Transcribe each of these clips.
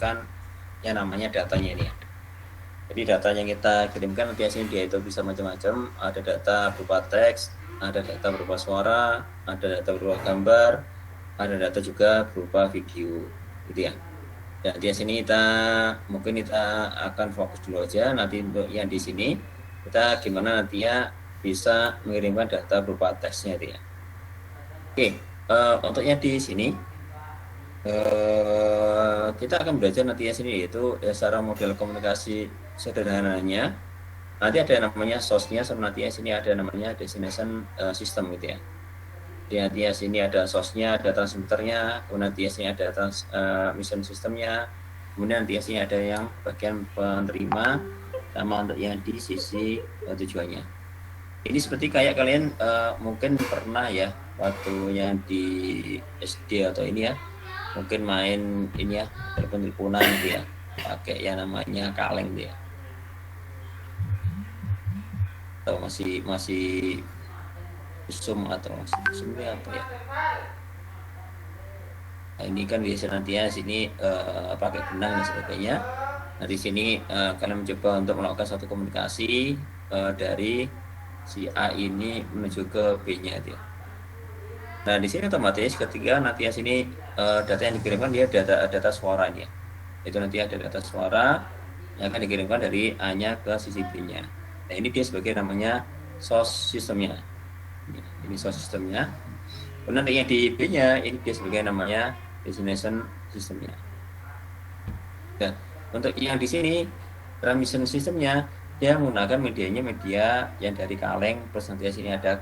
mengirimkan yang namanya datanya ini ya. Jadi data yang kita kirimkan nanti hasilnya dia itu bisa macam-macam, ada data berupa teks, ada data berupa suara, ada data berupa gambar, ada data juga berupa video gitu ya. Dan di sini mungkin kita akan fokus dulu aja nanti untuk yang di sini kita gimana nantinya bisa mengirimkan data berupa teksnya itu ya. Oke, untuk yang di sini kita akan belajar nanti ya sini yaitu secara model komunikasi sederhananya. Nanti ada yang namanya source-nya, sama nanti ya sini ada namanya destination system gitu ya. Di nanti ya sini ada source-nya, ada transmitternya, kemudian nanti ya sini ada mission systemnya, kemudian nanti ya sini ada yang bagian penerima, sama untuk yang di sisi tujuannya. Ini seperti kayak kalian mungkin pernah ya waktu yang di SD atau ini ya, mungkin main ini ya telepon-teleponan gitu ya, pakai yang namanya kaleng gitu ya, atau masih usum atau masih usum ya apa ya. Nah, ini kan biasa nanti ya sini pakai benang dan sebagainya. Nah di sini kalian mencoba untuk melakukan satu komunikasi dari si A ini menuju ke B-nya gitu ya. Nah di sini otomatis ketika nanti ya sini data yang dikirimkan dia data suaranya. Itu nanti ada data suara yang akan dikirimkan dari A-nya ke sisi B-nya. Nah ini dia sebagai namanya source systemnya. Ini source systemnya. Kemudian yang di B-nya ini dia sebagai namanya destination systemnya. Dan untuk yang di sini transmission systemnya dia menggunakan medianya media yang dari kaleng, plus nanti di sini ada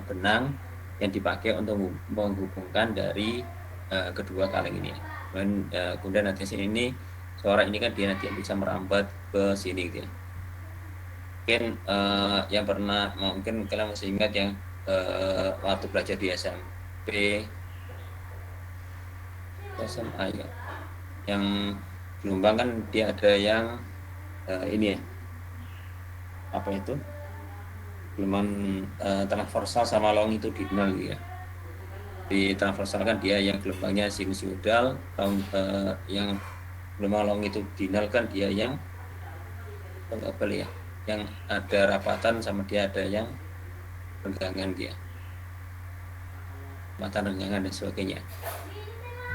benang yang dipakai untuk menghubungkan dari kedua kaleng ini. Kemudian nanti sini ini suara ini kan dia nanti bisa merambat ke sini gitu ya. Mungkin yang pernah mungkin kalian masih ingat yang waktu belajar di SMP SMA ya, yang gelombang kan dia ada yang ini ya, apa itu gelombang transversal sama longitudinal gitu ya. Di transversal kan dia yang gelombangnya sinusoidal, yang gelombang longitudinal kan dia yang apa ya, yang ada rapatan sama dia ada yang renggangan dia, mata renggangan dan sebagainya.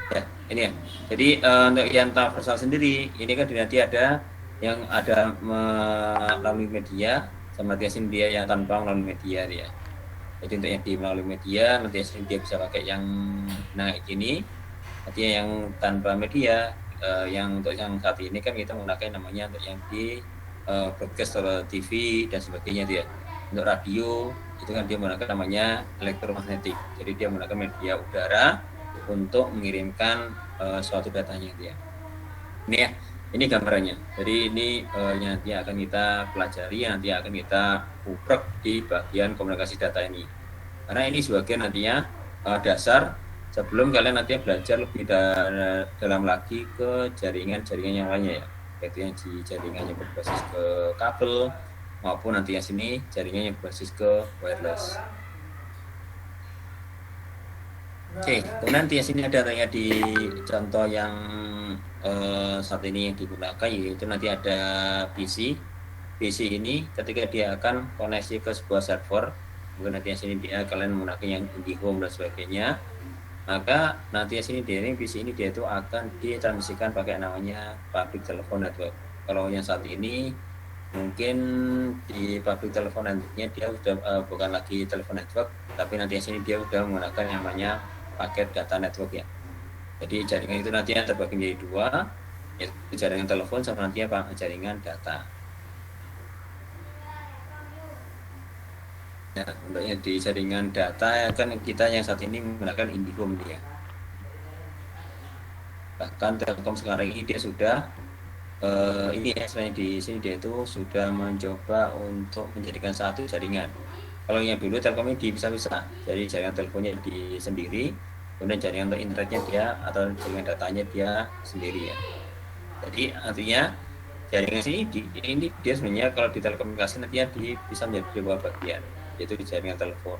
Ya, ini ya. Jadi untuk yang transversal sendiri, ini kan nanti ada yang ada melalui media, sama dia sini dia yang tanpa melalui media dia. Jadi untuk yang di melalui media, nanti sini dia bisa pakai yang ini. Nanti yang tanpa media, yang untuk yang saat ini kan kita menggunakan namanya untuk yang di broadcast atau TV dan sebagainya dia. Untuk radio itu kan dia menggunakan namanya elektromagnetik. Jadi dia menggunakan media udara untuk mengirimkan suatu datanya dia. Ini ya, ini gambarannya. Jadi ini nanti akan kita pelajari, nanti akan kita uprek di bagian komunikasi data ini. Karena ini sebagai nantinya dasar sebelum kalian nanti belajar lebih dalam lagi ke jaringan-jaringan yang lainnya ya. Yaitu yang di jaringannya berbasis ke kabel maupun nanti yang sini jaringannya berbasis ke wireless. Oke, kemudian nanti sini ada tanya di contoh yang saat ini yang digunakan, yaitu nanti ada PC. PC ini ketika dia akan koneksi ke sebuah server, kemudian nanti sini dia kalian menggunakan yang IndiHome dan sebagainya, maka nanti sini dari PC ini dia itu akan ditransmisikan pakai namanya public telephone network. Kalau yang saat ini mungkin di public telephone nantinya dia sudah bukan lagi telepon network, tapi nanti sini dia sudah menggunakan yang namanya paket data network ya. Jadi jaringan itu nantinya terbagi menjadi dua, yaitu jaringan telepon sama nantinya jaringan data. Ya, untuknya di jaringan data kan kita yang saat ini menggunakan IndiHome dia. Bahkan Telkom sekarang ini dia sudah ini ya, selain di sini dia itu sudah mencoba untuk menjadikan satu jaringan. Kalau yang dulu Telkom ini bisa-bisa, jadi jaringan teleponnya di sendiri, kemudian jaringan untuk internetnya dia atau jaringan datanya dia sendiri ya. Jadi artinya jaringan ini dia sebenarnya kalau di telekomunikasi nantinya bisa menjadi dua bagian, yaitu di jaringan telepon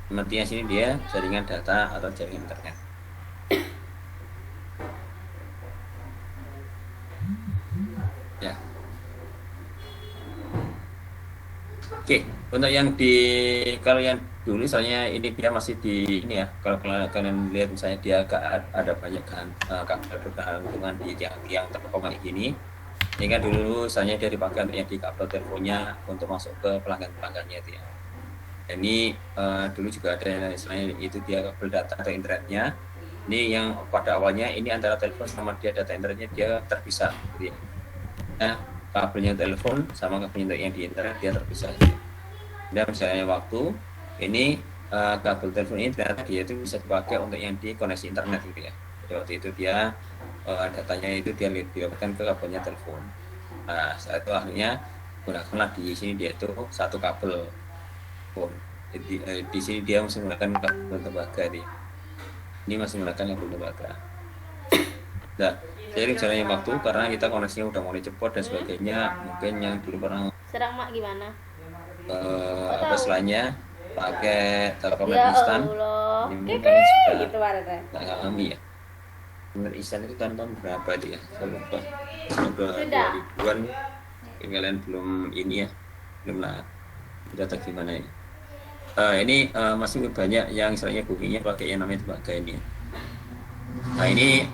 Pengertian sini dia jaringan data atau jaringan internet. Ya. Oke, untuk yang kalau yang dulu misalnya ini dia masih di ini ya. Kalau kalian lihat misalnya dia ada banyak kabel bergantungan di tiang Telkom kayak gini. Ini kan dulu misalnya dia dipakai untuk yang di kabel teleponnya untuk masuk ke pelanggan-pelanggannya itu ya. Ini dulu juga ada istilahnya itu dia kabel data atau internetnya. Ini yang pada awalnya ini antara telepon sama dia data internetnya dia terpisah gitu ya. Nah, kabelnya telepon sama kabelnya yang di internet dia terpisah. Dan misalnya waktu ini kabel telepon ini ternyata dia itu bisa dipakai untuk yang di koneksi internet gitu ya. Jadi waktu itu dia datanya itu dia didapatkan ke kabelnya telepon. Nah, saat itu akhirnya gunakanlah di sini dia itu satu kabel pun. Jadi di sini dia masih menggunakan kabel tembaga dia. Ini masih menggunakan kabel tembaga. Nah, seiring jalannya waktu karena kita koneksinya udah mulai cepat dan sebagainya, mungkin yang dulu pernah Serang mak gimana? apa selainnya pakai Telkom Ya instan, Allah. ini mungkin Keke kalian sudah gitu parete. nggak ngalami ya. Net instan itu tahun berapa dia? Saya lupa. Udah Sudah. 2000-an. Mungkin kalian belum ini ya, belum lah. Data gimana ya? Ini masih banyak yang istilahnya bukinya pakai yang namanya tembaga ini. Nah ini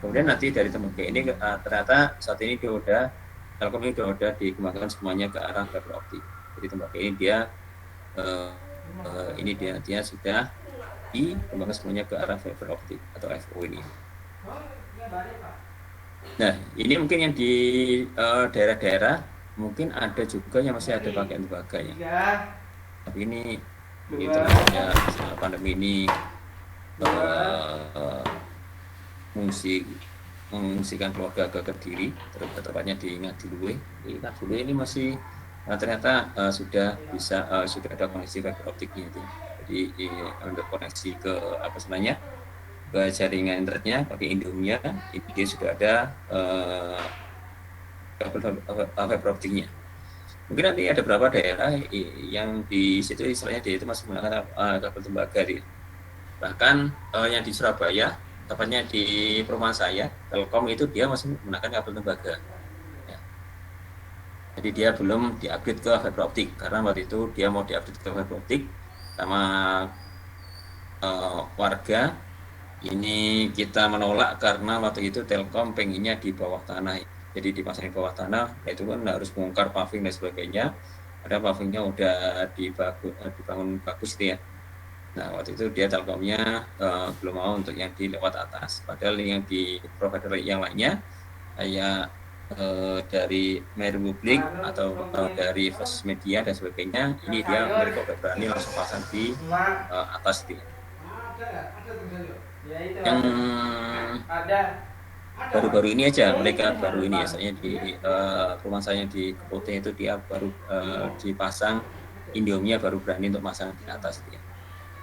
kemudian nanti dari tembaga ini ternyata saat ini dia udah Telkom ini udah dikembangkan semuanya ke arah fiber optik. Jadi tembaga ini dia ini dia sudah dikembangkan semuanya ke arah fiber optik atau FO ini. Nah ini mungkin yang di daerah-daerah mungkin ada juga yang masih ada pakai tembaga ya. Tapi ini itulah ya pandemi ini mengungsikan keluarga ke Kediri, tepatnya di Ngadilue. Di Ngadilue ini masih ternyata sudah ada koneksi fiber optiknya itu. Jadi untuk koneksi ke apa sebenarnya ke jaringan internetnya pakai Indomia, ini dia sudah ada fiber optiknya. Mungkin nanti ada beberapa daerah yang di situ istilahnya dia itu masih menggunakan kabel tembaga dia. Bahkan yang di Surabaya, tepatnya di perumahan saya, Telkom itu dia masih menggunakan kabel tembaga. Ya. Jadi dia belum di-upgrade ke fiber optik karena waktu itu dia mau di-upgrade ke fiber optik sama warga. Ini kita menolak karena waktu itu Telkom pengennya di bawah tanah. Jadi dipasang di bawah tanah, itu kan harus bongkar paving dan sebagainya. Ada pavingnya udah dibangun bagus itu ya. Nah waktu itu dia Telkomnya belum mau untuk yang di lewat atas. Padahal yang di provider yang lainnya kayak dari Republik atau dari First Media dan sebagainya, ini dia mereka udah berani langsung pasang di atas dia. Yang baru-baru ini aja mereka baru ini ya, saya di rumah saya di Keputih itu dia baru dipasang Indomia baru berani untuk pasang di atas dia.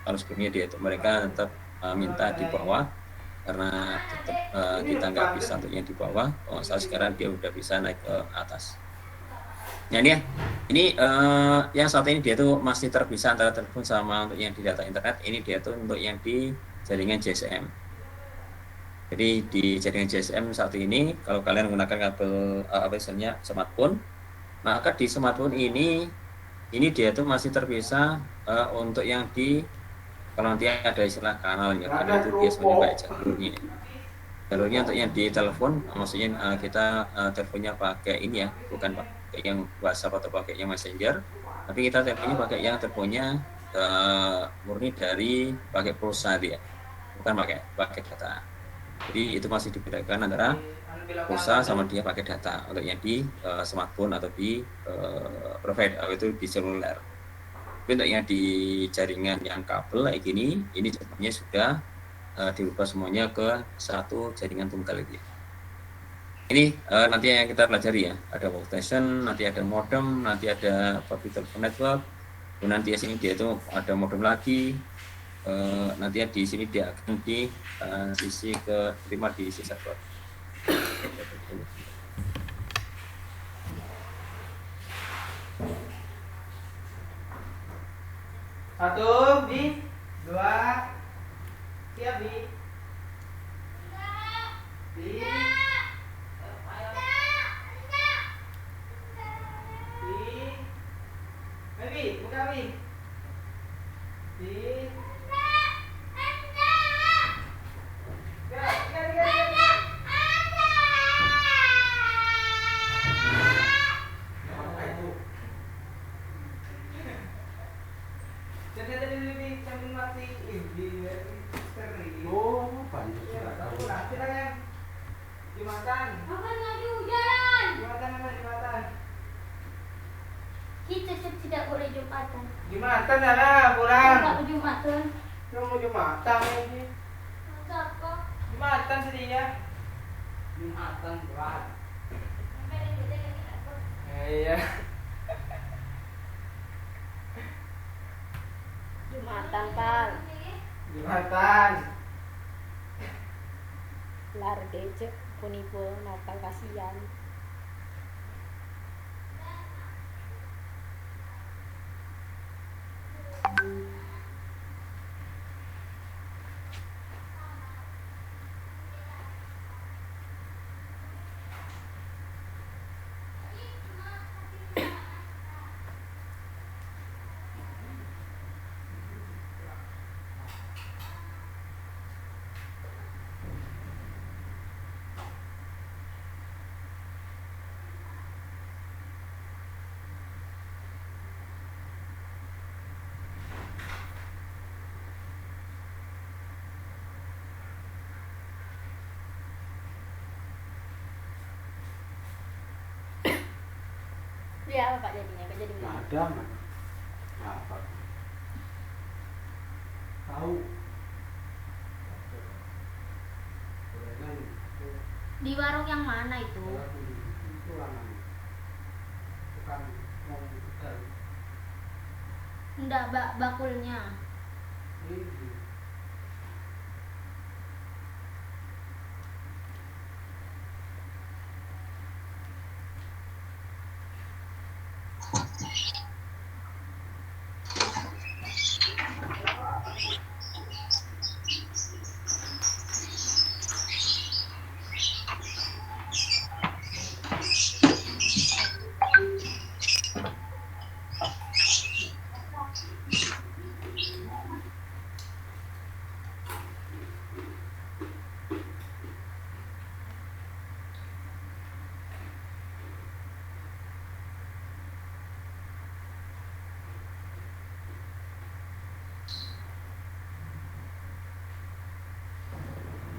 Kalau sebelumnya mereka tetap minta di bawah karena tetap kita nggak bisa untuk yang di bawah. Saat sekarang dia udah bisa naik ke atas. Nah ini ya, ini yang saat ini dia tuh masih terpisah antara telepon sama untuk yang di data internet. Ini dia tuh untuk yang di jaringan GSM. Jadi di jaringan GSM saat ini kalau kalian menggunakan kabel misalnya smartphone, maka di smartphone ini dia tuh masih terpisah untuk yang di kalau nanti ada istilah kanal ya, kanal itu dia sebenarnya kayak jalurnya untuk yang di telepon, maksudnya kita teleponnya pakai ini ya, bukan pakai yang WhatsApp atau pakai yang Messenger, tapi kita teleponnya pakai yang teleponnya murni dari pakai pulsa dia, bukan pakai data. Jadi itu masih dibedakan antara pulsa sama dia pakai data untuk yang di smartphone atau di provider itu di seluler. Tapi untuk yang di jaringan yang kabel kayak gini, ini sebenarnya sudah diubah semuanya ke satu jaringan tunggal itu. Ini nanti yang kita pelajari ya, ada workstation, nanti ada modem, nanti ada public telephone network, nanti di sini dia itu ada modem lagi, nanti di sini dia akan di sisi terima di sisi server. Satu, Bi. Dua. Siap, Bi. Bi. Bi. Bi, buka, Bi. Bi. Oh, banyak. Jumatan. Akan lagi jalan. Jumatan apa Jumatan? Kita tidak boleh Jumatan. Jumatan lah, pulang. Enggak Jumatan. Mau Jumatan ini. Siapa? Jumatan sedihnya. Jumatan pulang. Iya. Jumatan kan. Jumatan. Large cek punipo Natal kasihan. Dia apa Pak jadinya? Kok jadi Nggak begini? ada, Mak. Apa? Tahu. Di warung yang mana itu? Itu lanang. Bukan mau bukan. Enggak bakulnya. Ini.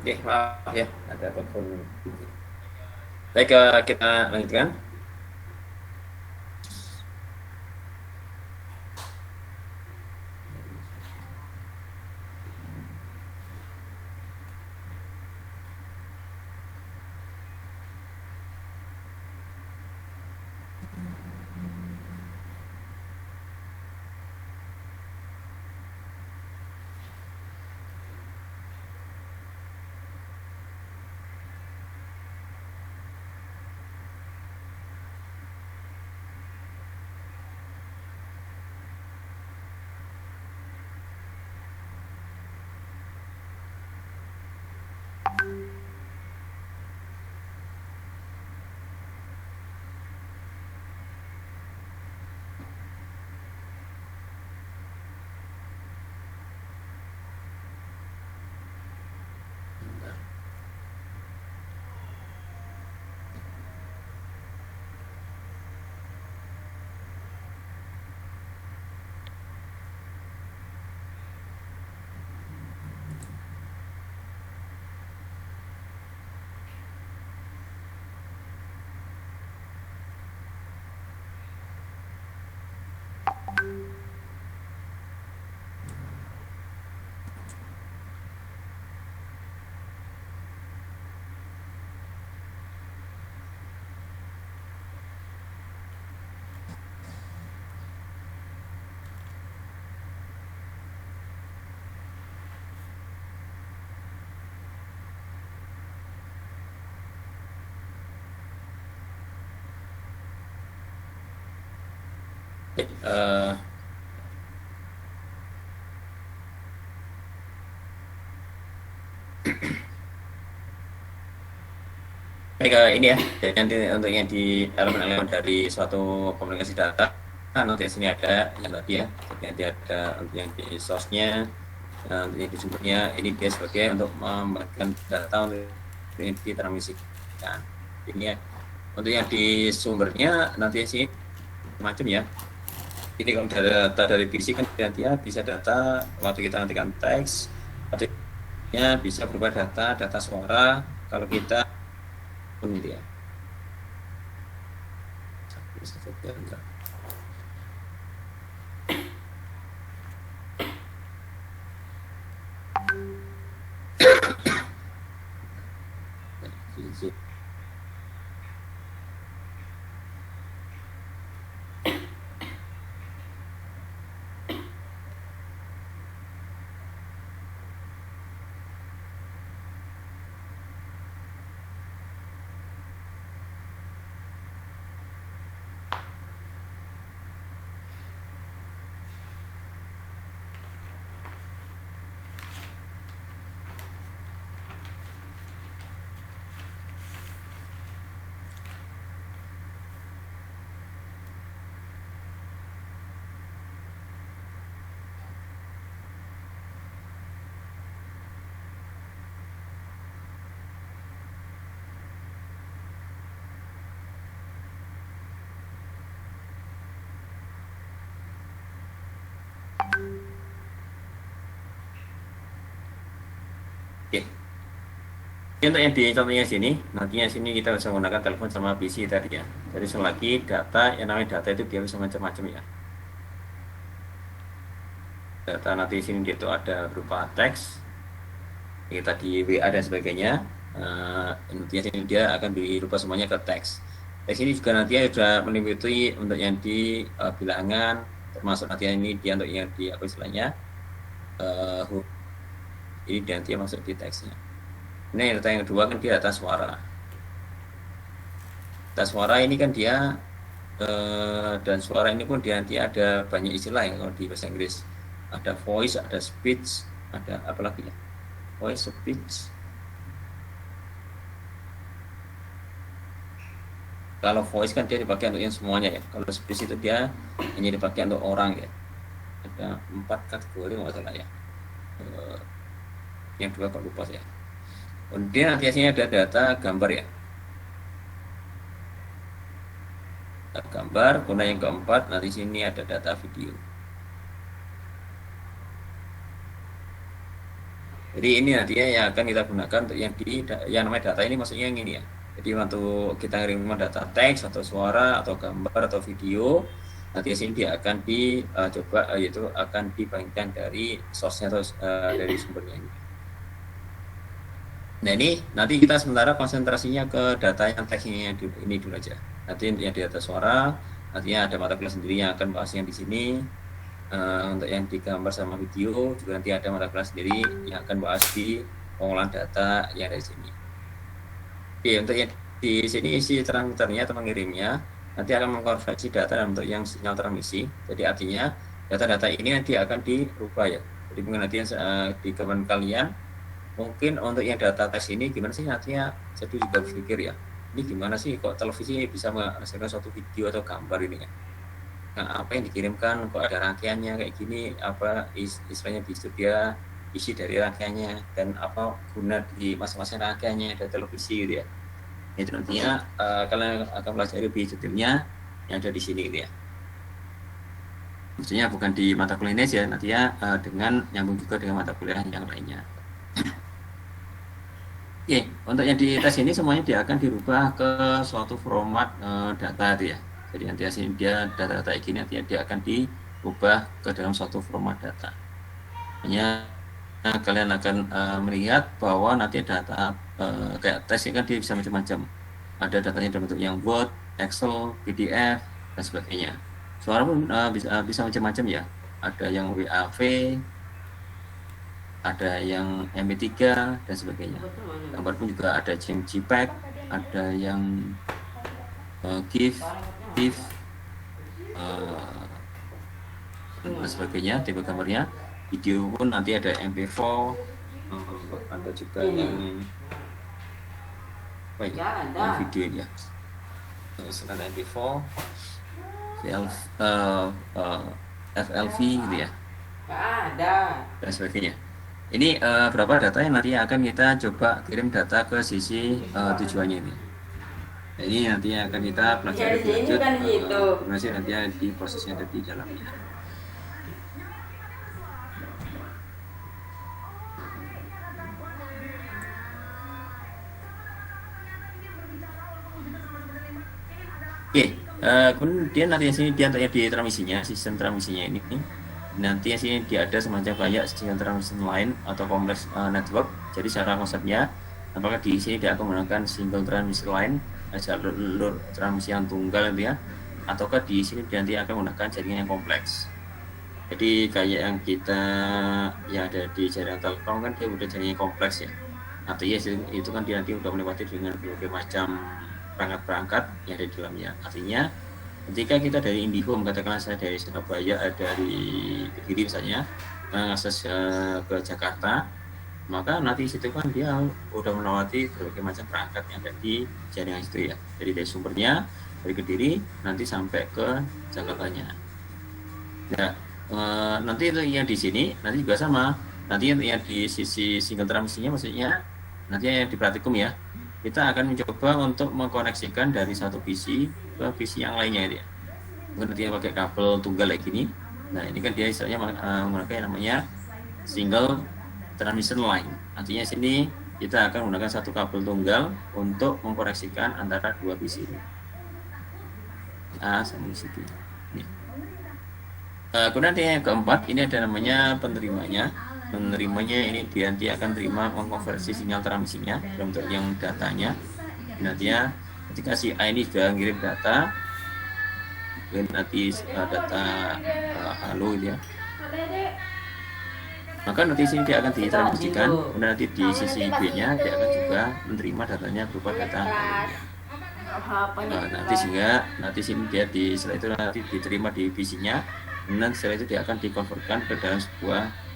Oke, maaf ya, ada telepon. Baik, kita lanjutkan. ke ini ya, jadi nanti untuk yang di elemen-elemen dari suatu komunikasi data, nanti di sini ada yang tadi ya, jadi nanti ada untuk yang di source-nya, untuk yang di sumbernya, ini dia sebagai untuk membagikan data untuk yang ditransmisikan. Ini ya, untuk yang di sumbernya nanti sih macam ya. Ini kalau data dari PC kan nanti ya bisa data waktu kita nantikan teks, artinya bisa berupa data suara kalau kita pun dia. Bisa saja. Oke. Untuk yang di contohnya sini, nantinya sini kita bisa menggunakan telepon sama PC tadi ya. Jadi selagi data, yang namanya data itu dia bisa macam-macam ya. Data nanti sini dia itu ada berupa teks, kita di WA dan sebagainya. Nantinya sini dia akan dirubah semuanya ke teks. Teks ini juga nantinya sudah meliputi untuk yang di bilangan, termasuk nantinya ini dia untuk yang di apa istilahnya ini nanti masuk di teksnya. Ini data yang kedua kan dia data suara. Data suara ini kan dia dan suara ini pun dia nanti ada banyak istilah ya kalau di bahasa Inggris. Ada voice, ada speech, ada apa lagi ya? Voice, speech. Kalau voice kan dia dipakai untuk yang semuanya ya. Kalau speech itu dia hanya dipakai untuk orang ya. Ada 4 kategori nggak salah ya. Yang dua kok lupa ya. Kemudian nanti sini ada data gambar ya. Data gambar, kemudian yang keempat nanti sini ada data video. Jadi ini nantinya yang akan kita gunakan untuk yang namanya data ini maksudnya yang ini ya. Jadi waktu kita ngirim data teks atau suara atau gambar atau video, nanti sini dia akan dicoba yaitu akan dibandingkan dari source-nya atau dari sumbernya ini. Nah ini nanti kita sementara konsentrasinya ke data yang teksnya ini dulu aja. Nanti yang di data suara, nantinya ada mata kuliah sendiri yang akan bahas yang di sini. Untuk yang di gambar sama video juga nanti ada mata kuliah sendiri yang akan bahas di pengolahan data yang dari sini. Oke, untuk yang di sini isi transmitternya atau mengirimnya nanti akan mengkonversi data dalam bentuk yang sinyal transmisi. Jadi artinya data-data ini nanti akan dirubah ya. Jadi mungkin nanti di kemen kalian mungkin untuk yang data tes ini gimana sih nantinya saya juga berpikir ya ini gimana sih kok televisi bisa menghasilkan suatu video atau gambar ini ya. Nah, apa yang dikirimkan kok ada rangkaiannya kayak gini, apa istilahnya di dia isi dari rangkaiannya dan apa guna di masing-masing rangkaiannya dari televisi gitu ya. Itu nantinya kalian akan belajar lebih detailnya yang ada di sini gitu ya. Maksudnya bukan di mata kuliah ini aja, nantinya dengan nyambung juga dengan mata kuliah yang lainnya. Oke, untuk yang di tes ini semuanya dia akan dirubah ke suatu format data itu ya. Jadi nanti hasilnya dia data-data ini nanti dia akan diubah ke dalam suatu format data. Hanya kalian akan melihat bahwa nanti data kayak tes ini kan dia bisa macam-macam. Ada datanya dalam bentuk yang Word, Excel, PDF dan sebagainya. Suara pun bisa macam-macam ya. Ada yang WAV, ada yang MP3 dan sebagainya. Gambar pun juga ada JPEG, ada yang GIF, dan sebagainya tipe gambarnya. Video pun nanti ada MP4, ada juga yang apa ini? Ya ada. Video ini ya. Misalkan MP4, FLV gitu ya, Nggak ada. dan sebagainya. Ini berapa data yang nanti akan kita coba kirim data ke sisi tujuannya ini. Nah, ini nanti akan kita pelajari Ya, di sini lanjut, kan gitu. masih nanti di prosesnya ada di dalamnya. Oke, kemudian nanti sini dia di transmisinya, sistem transmisinya ini nanti sini dia ada semacam kayak sistem transmisi lain atau kompleks network. Jadi secara konsepnya, apakah di sini dia akan menggunakan single transmisi line, jalur transmisi yang tunggal gitu ya, ataukah di sini dia nanti akan menggunakan jaringan yang kompleks. Jadi kayak yang kita ya ada di jaringan Telkom kan dia udah jaringan kompleks ya. Artinya itu kan dia nanti udah melewati dengan berbagai macam perangkat-perangkat yang ada di dalamnya. Artinya ketika kita dari IndiHome, katakanlah saya dari Surabaya, dari Kediri misalnya, mengakses ke Jakarta, maka nanti situ kan dia udah melewati berbagai macam perangkat yang ada di jaringan itu ya. Jadi dari sumbernya dari Kediri nanti sampai ke Jakartanya. Ya, nanti yang di sini nanti juga sama. Nanti yang di sisi single transmisinya maksudnya nanti yang di praktikum ya, kita akan mencoba untuk mengkoneksikan dari satu PC ke PC yang lainnya ya. Mungkin nanti pakai kabel tunggal kayak gini. Nah ini kan dia istilahnya menggunakan yang namanya single transmission line. Artinya sini kita akan menggunakan satu kabel tunggal untuk mengkoneksikan antara dua PC ini. A sama PC ini. Kemudian yang keempat ini ada namanya penerimanya. Menerimanya ini dia nanti akan terima mengkonversi sinyal transmisinya dalam bentuk yang datanya. Nanti ya ketika si A ini sudah ngirim data, dan nanti data halo gitu ya, maka nanti sini dia akan ditransmisikan. Kemudian nanti di sisi B-nya dia akan juga menerima datanya berupa data nanti sehingga nanti sini dia setelah itu nanti diterima di PC-nya, dan setelah itu dia akan dikonvertkan ke dalam sebuah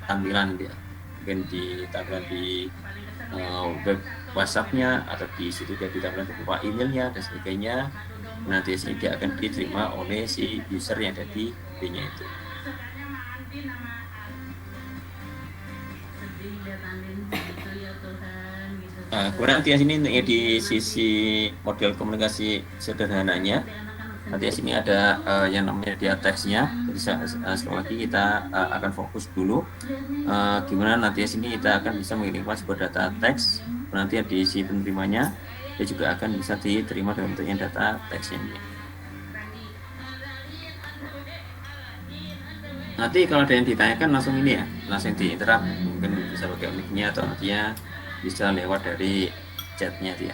tampilan dia, mungkin ditampilkan di web WhatsApp-nya atau di situ dia ditampilkan berupa emailnya dan sebagainya. Nanti sini dia akan diterima oleh si user yang ada di B-nya itu. Kemudian nanti sini di sisi model komunikasi sederhananya, nanti sini ada yang namanya dia teksnya. Jadi sekali lagi kita akan fokus dulu gimana nanti sini kita akan bisa mengirimkan sebuah data teks. Nanti di sisi penerimanya dia juga akan bisa diterima dalam bentuknya data teksnya ini. Nanti kalau ada yang ditanyakan langsung ini ya, langsung diinterap, mungkin bisa pakai mic-nya atau nantinya bisa lewat dari chatnya dia.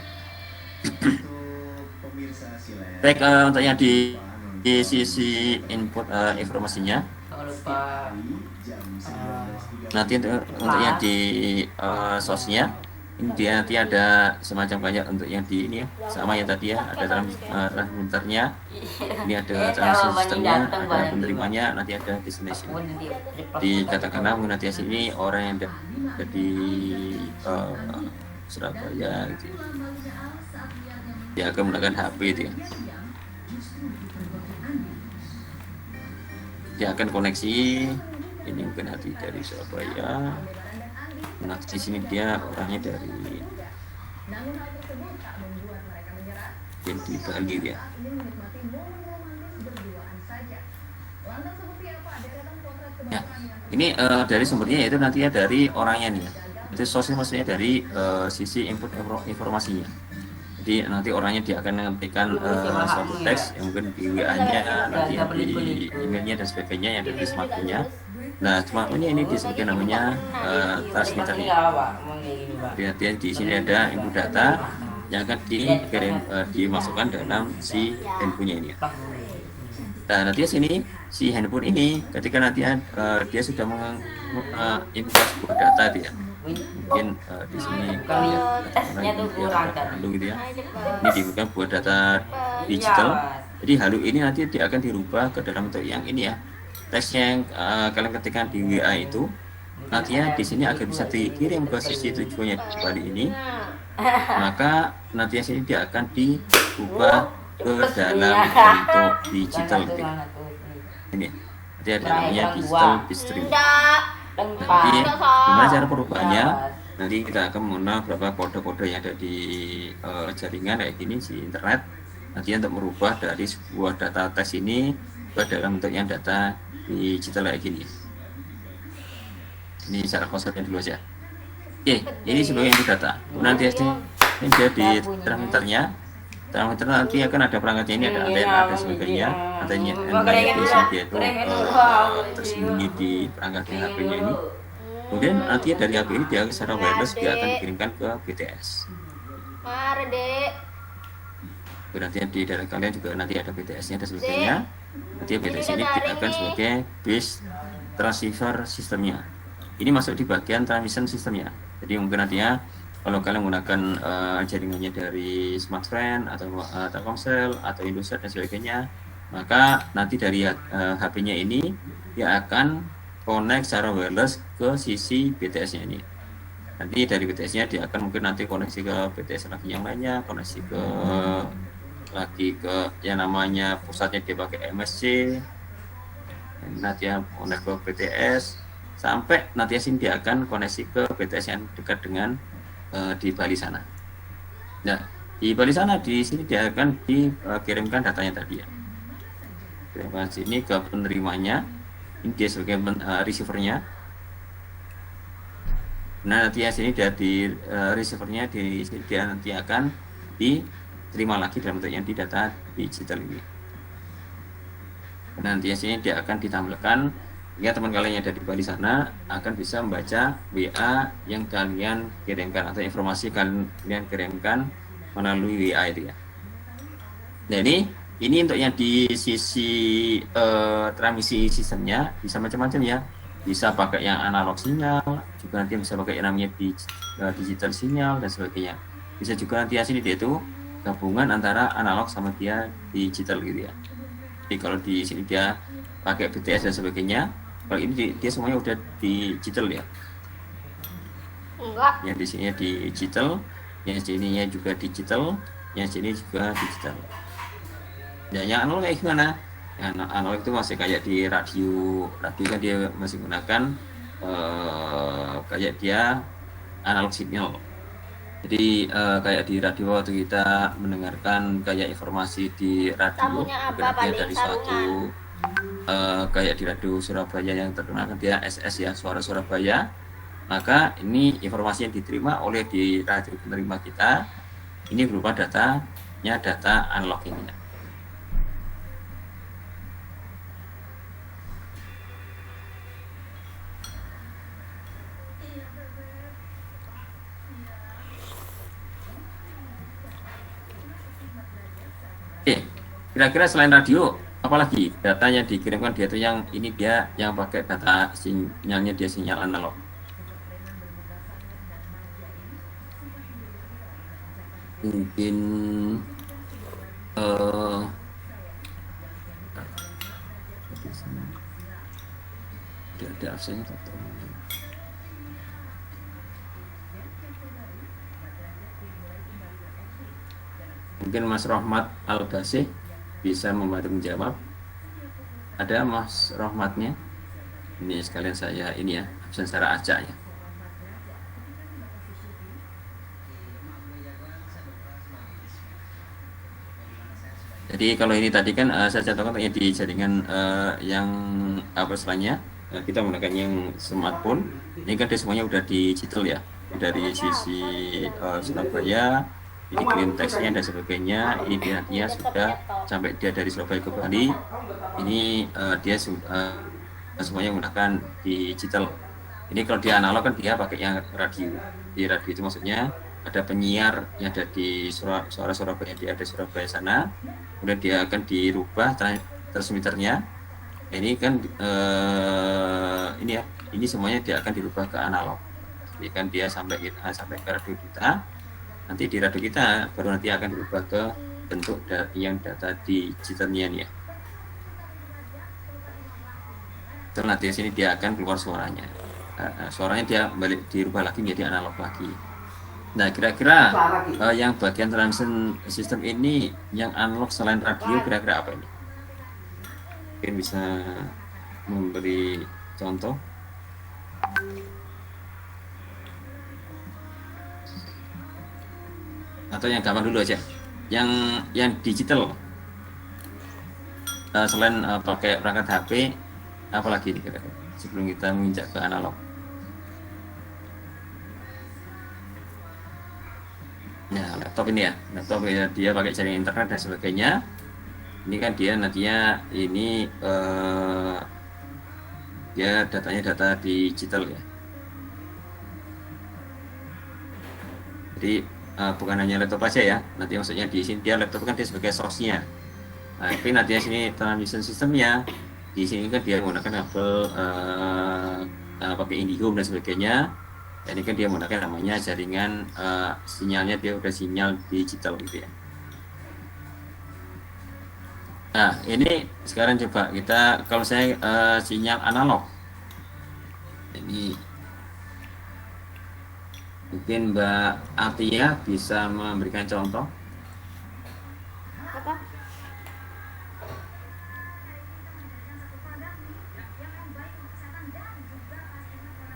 Baik, untuk yang di sisi input informasinya, nanti untuk yang di source-nya ini dia nanti ada semacam kayak untuk yang di ini ya, sama yang tadi ya, ada transmitternya, ini ada transmission systemnya, ada penerimanya, nanti ada destination. Dikatakanlah nanti sini orang yang ada di Surabaya gitu, dia akan menggunakan HP itu ya. Dia akan koneksi ini mungkin nanti dari Surabaya. Nah di sini dia orangnya dari yang di Bali ya. Ya, ini dari sumbernya yaitu nantinya dari orangnya nih ya. Itu source maksudnya dari sisi input informasinya. Jadi nanti orangnya dia akan mengetikkan suatu teks yang mungkin di WA-nya, nanti di emailnya dan sebagainya yang ada di smartphone-nya. Nah, smartphone-nya ini disebutkan namanya transmitternya. Jadi di sini ada input data yang akan dimasukkan dalam si handphone-nya ini. Nah, nanti sini si handphone ini ketika nanti dia sudah menginput sebuah data dia. Mungkin di sini tesnya tuh kurang kan gitu ya. Ini dibuka buat data digital. Jadi halu ini nanti dia akan dirubah ke dalam bentuk yang ini ya. Teksnya yang kalian ketikkan di WA itu nantinya di sini akan bisa dikirim ke sisi tujuannya di Bali ini. maka nanti sini dia akan diubah ke dalam bentuk digital gitu ya. Ini nanti ada namanya digital bitstream. Nanti gimana cara perubahannya? Nanti kita akan mengenal beberapa kode-kode yang ada di jaringan kayak gini di internet. Nanti untuk merubah dari sebuah data teks ini ke dalam bentuk yang data digital kayak gini. Ini secara konsepnya dulu aja. Oke, ini sebagai input data. Nanti ini jadi transmitternya. Transmitter nanti akan ada perangkatnya ini, ada antena, ada sebagainya. Antena di sini dia itu tersembunyi di perangkat HP-nya ini. Kemudian nanti dari HP ini dia secara wireless dia akan dikirimkan ke BTS. Mari, Dek. Nanti di daerah kalian juga nanti ada BTS-nya dan sebagainya. Nanti BTS ini akan sebagai base transceiver sistemnya. Ini masuk di bagian transmission sistemnya. Jadi mungkin nantinya kalau kalian menggunakan jaringannya dari Smartfren atau Telkomsel atau Indosat dan sebagainya, maka nanti dari HP-nya ini dia akan connect secara wireless ke sisi BTS-nya ini. Nanti dari BTS-nya dia akan mungkin nanti koneksi ke BTS lagi yang lainnya, koneksi ke lagi ke yang namanya pusatnya dia pakai MSC, nanti yang connect ke BTS sampai nanti sini dia akan koneksi ke BTS yang dekat dengan di Bali sana. Nah, di Bali sana di sini dia akan dikirimkan datanya tadi ya. Kirimkan sini ke penerimanya. Ini dia sebagai receivernya. Nah, nanti sini dia di receivernya di sini dia nanti akan diterima lagi dalam bentuk yang di data digital ini. Nanti sini dia akan ditampilkan ya teman kalian yang ada di Bali sana akan bisa membaca WA yang kalian kirimkan atau informasi kalian kirimkan melalui WA itu ya. Nah ini untuk yang di sisi transmisi sistemnya bisa macam-macam ya. Bisa pakai yang analog sinyal, juga nanti bisa pakai yang namanya digital sinyal dan sebagainya. Bisa juga nanti sini dia itu gabungan antara analog sama dia digital gitu ya. Jadi kalau di sini dia pakai BTS dan sebagainya. Kalau ini dia semuanya udah digital ya. Enggak. Yang di sini digital, yang sininya juga digital, yang sini juga digital. Dan yang analog kayak gimana? Yang analog itu masih kayak di radio kan dia masih menggunakan kayak dia analog signal. Jadi kayak di radio waktu kita mendengarkan kayak informasi di radio, berarti dari suatu kayak di radio Surabaya yang terkenal kan dia SS ya, suara Surabaya. Maka ini informasi yang diterima oleh di radio penerima kita ini berupa datanya data analog ini. Oke, kira-kira selain radio apalagi data yang dikirimkan dia itu yang ini dia yang pakai data sinyalnya dia sinyal analog. Mungkin ada absennya atau mungkin Mas Rohmat Al-Basih bisa membantu menjawab. Ada Mas Rohmatnya? Ini sekalian saya ini ya, absen secara acak ya. Jadi kalau ini tadi kan saya contohkan di jaringan yang apa istilahnya kita menggunakan yang smartphone. Ini kan dia semuanya udah digital ya, dari sisi Surabaya dikirim teksnya dan sebagainya. Ini dia nantinya sudah sampai dia dari Surabaya ke Bali. Ini dia sudah semuanya menggunakan digital. Ini kalau dia analog kan dia pakai yang radio. Di radio itu maksudnya ada penyiar yang ada di suara Surabaya, dia ada di Surabaya sana. Kemudian dia akan dirubah transmitternya. Ini kan ini ya, ini semuanya dia akan dirubah ke analog. Jadi kan dia sampai ke radio kita. Nanti di radio kita baru nanti akan berubah ke bentuk yang data digitalnya nih ya. Terus nanti di sini dia akan keluar suaranya. Suaranya dia balik dirubah lagi menjadi analog lagi. Nah, kira-kira yang bagian transition system ini yang analog selain radio kira-kira apa ini? Mungkin bisa memberi contoh. Atau yang gampang dulu aja. Yang digital. Selain pakai perangkat HP, apalagi nih kira-kira sebelum kita menginjak ke analog? Ya, laptop ini ya, laptop ya, dia pakai jaringan internet dan sebagainya. Ini kan dia nantinya ini dia datanya data digital ya. Jadi bukan hanya laptop aja ya, nanti maksudnya di sini dia laptop kan dia sebagai source-nya. Nah, tapi nanti sini transmission systemnya di sini kan dia menggunakan kabel pakai IndiHome dan sebagainya. Dan ini kan dia menggunakan namanya jaringan sinyalnya dia udah sinyal digital gitu ya. Nah ini sekarang coba kita kalau saya sinyal analog, ini mungkin Mbak Atia bisa memberikan contoh. Apa?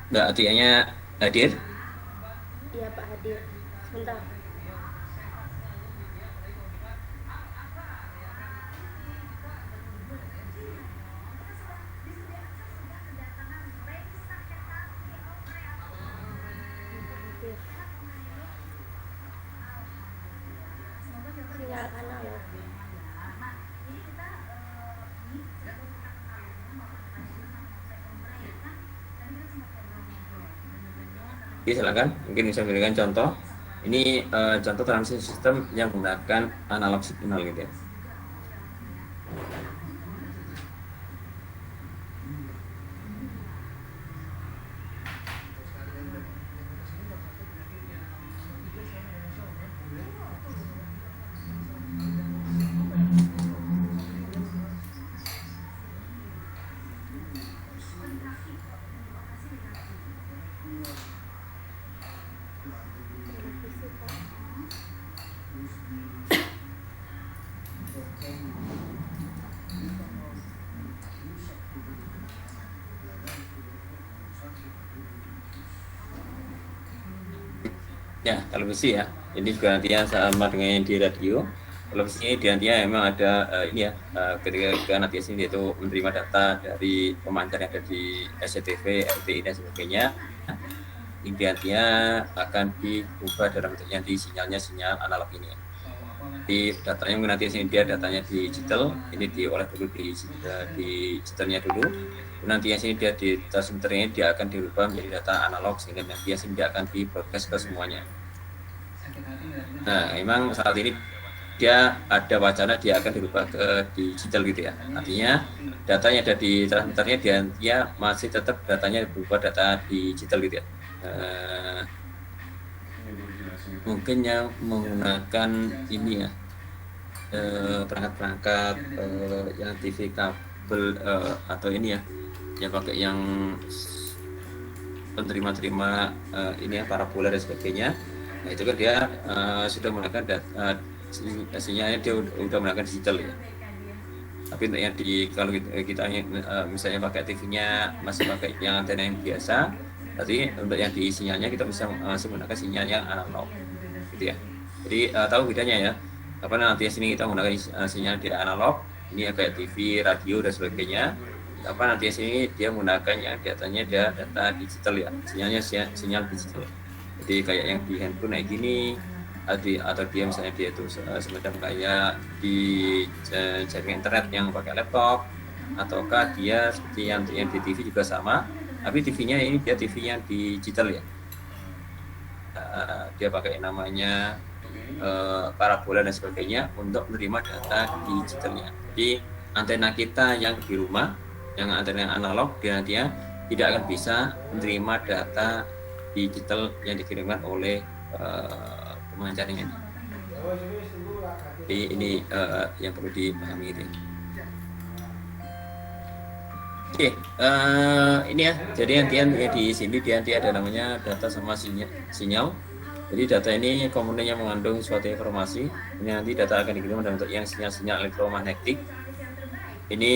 Mbak Atianya hadir? Iya Pak hadir. Sebentar. Sinyal analog. Oke, silakan. Mungkin bisa memberikan contoh. Ini contoh transition system yang menggunakan analog signal gitu ya. Ya, televisi ya. Ini juga nantinya sama dengan yang di radio. Televisi ini nantinya memang ada ini ya, ketika nanti sini itu menerima data dari pemancar yang ada di SCTV, RTI dan sebagainya. Ini nantinya akan diubah dalam bentuknya di sinyalnya sinyal analog ini ya. Di datanya mungkin nanti sini dia datanya digital, ini diolah dulu di digitalnya dulu. Nanti yang sini dia di transmitternya dia akan dirubah menjadi data analog sehingga nanti yang sini dia akan di broadcast ke semuanya. Nah, memang saat ini dia ada wacana dia akan dirubah ke digital gitu ya. Artinya datanya ada di transmitternya dia masih tetap datanya berubah data digital gitu ya. Mungkin yang menggunakan ini ya perangkat-perangkat yang TV kabel atau ini ya yang pakai yang penerima-terima ini ya parabola dan sebagainya. Nah itu kan dia sudah menggunakan sinyalnya dia udah menggunakan digital ya. Tapi untuk yang kalau kita misalnya pakai TV-nya masih pakai yang antena yang biasa, berarti untuk yang di sinyalnya kita bisa menggunakan sinyal yang analog gitu ya. Jadi tahu bedanya ya. Apa nanti sini kita menggunakan sinyal di analog, ini ya kayak TV, radio dan sebagainya. Apa nanti sini dia menggunakan yang datanya dia data digital ya, sinyalnya sinyal digital. Jadi kayak yang di handphone kayak gini, atau dia misalnya dia itu semacam kayak di jaringan internet yang pakai laptop, ataukah dia seperti yang di TV juga sama, tapi TV-nya ini dia TV yang digital ya. Dia pakai namanya parabola dan sebagainya untuk menerima data digitalnya. Jadi antena kita yang di rumah, yang antena analog, dia nantinya tidak akan bisa menerima data digital yang dikirimkan oleh pemancar ini. Jadi ini yang perlu dipahami itu. Oke, ini ya. Jadi nanti di sini nanti ada namanya data sama sinyal. Jadi data ini komponen yang mengandung suatu informasi. Ini nanti data akan dikirim dalam bentuk yang sinyal-sinyal elektromagnetik. Ini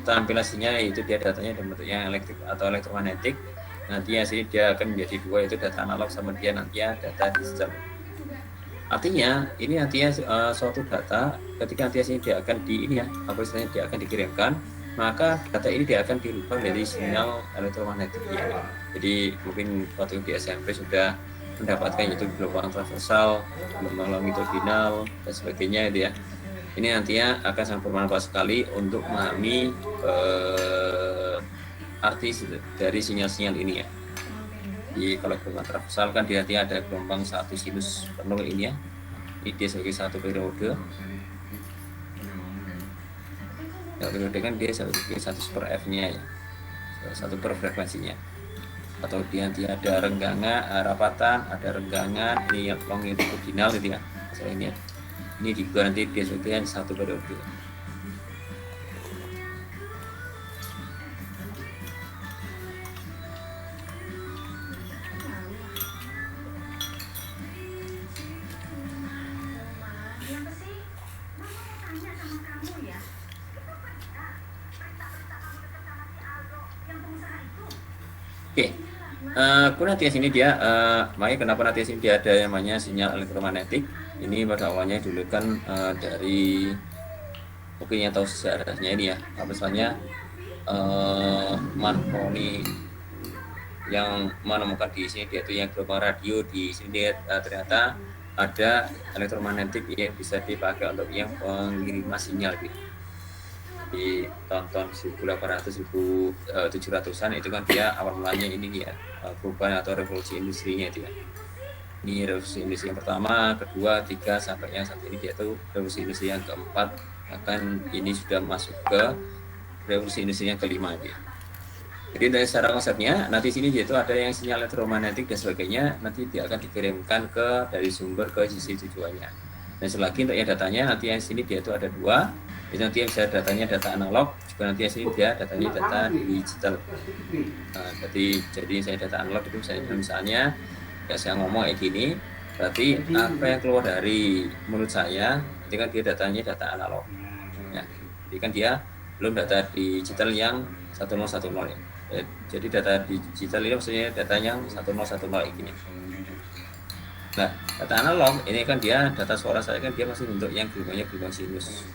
tampilan sinyal, yaitu dia datanya dalam bentuk yang elektrik atau elektromagnetik. Nanti sini dia akan menjadi dua, yaitu data analog sama dia nanti data digital. Artinya ini nantinya suatu data ketika nanti sini dia akan dia akan dikirimkan, maka data ini dia akan dirubah dari sinyal elektromagnetik ya. Jadi mungkin waktu di SMP sudah mendapatkan yaitu gelombang transversal, gelombang longitudinal dan sebagainya gitu ya. Ini nantinya akan sangat bermanfaat sekali untuk memahami arti dari sinyal-sinyal ini ya. Jadi kalau gelombang transversal kan dia nanti ada gelombang satu sinus penuh ini ya. Ini dia sebagai satu periode. Ya, periode kan dia sebagai satu per F-nya ya, satu per frekuensinya. Atau dia nanti ada renggangan, rapatan, ada renggangan, ini yang longitudinal gitu ya. Ini ya. Ini juga nanti dia sebagai satu periode. Oke, kemudian nanti sini dia, makanya kenapa nanti sini dia ada yang namanya sinyal elektromagnetik. Ini pada awalnya dulu kan dari mungkin yang tahu sejarahnya ini ya, misalnya Marconi yang menemukan di sini dia itu yang gelombang radio di sini ternyata ada elektromagnetik yang bisa dipakai untuk yang pengiriman sinyal gitu. Di tahun-tahun 1800-1700-an itu kan dia awal mulanya ini ya, perubahan atau revolusi industrinya itu ya. Ini revolusi industri yang pertama, kedua, tiga, sampai yang saat ini dia itu revolusi industri yang keempat, bahkan ini sudah masuk ke revolusi industri yang kelima gitu. Jadi dari secara konsepnya nanti sini dia itu ada yang sinyal elektromagnetik dan sebagainya, nanti dia akan dikirimkan dari sumber ke sisi tujuannya. Dan selagi untuk yang datanya nanti yang sini dia itu ada dua. Itu nanti yang bisa datanya data analog, juga nanti yang sini dia datanya data digital. Jadi saya data analog itu misalnya ya saya ngomong kayak gini, berarti apa yang keluar dari mulut saya itu kan dia datanya data analog ya. Jadi kan dia belum data digital yang 1010 ya. Jadi data digital ini maksudnya data yang 1010 ini. Nah, data analog ini kan dia data suara saya kan dia masih bentuk yang gelombang sinus.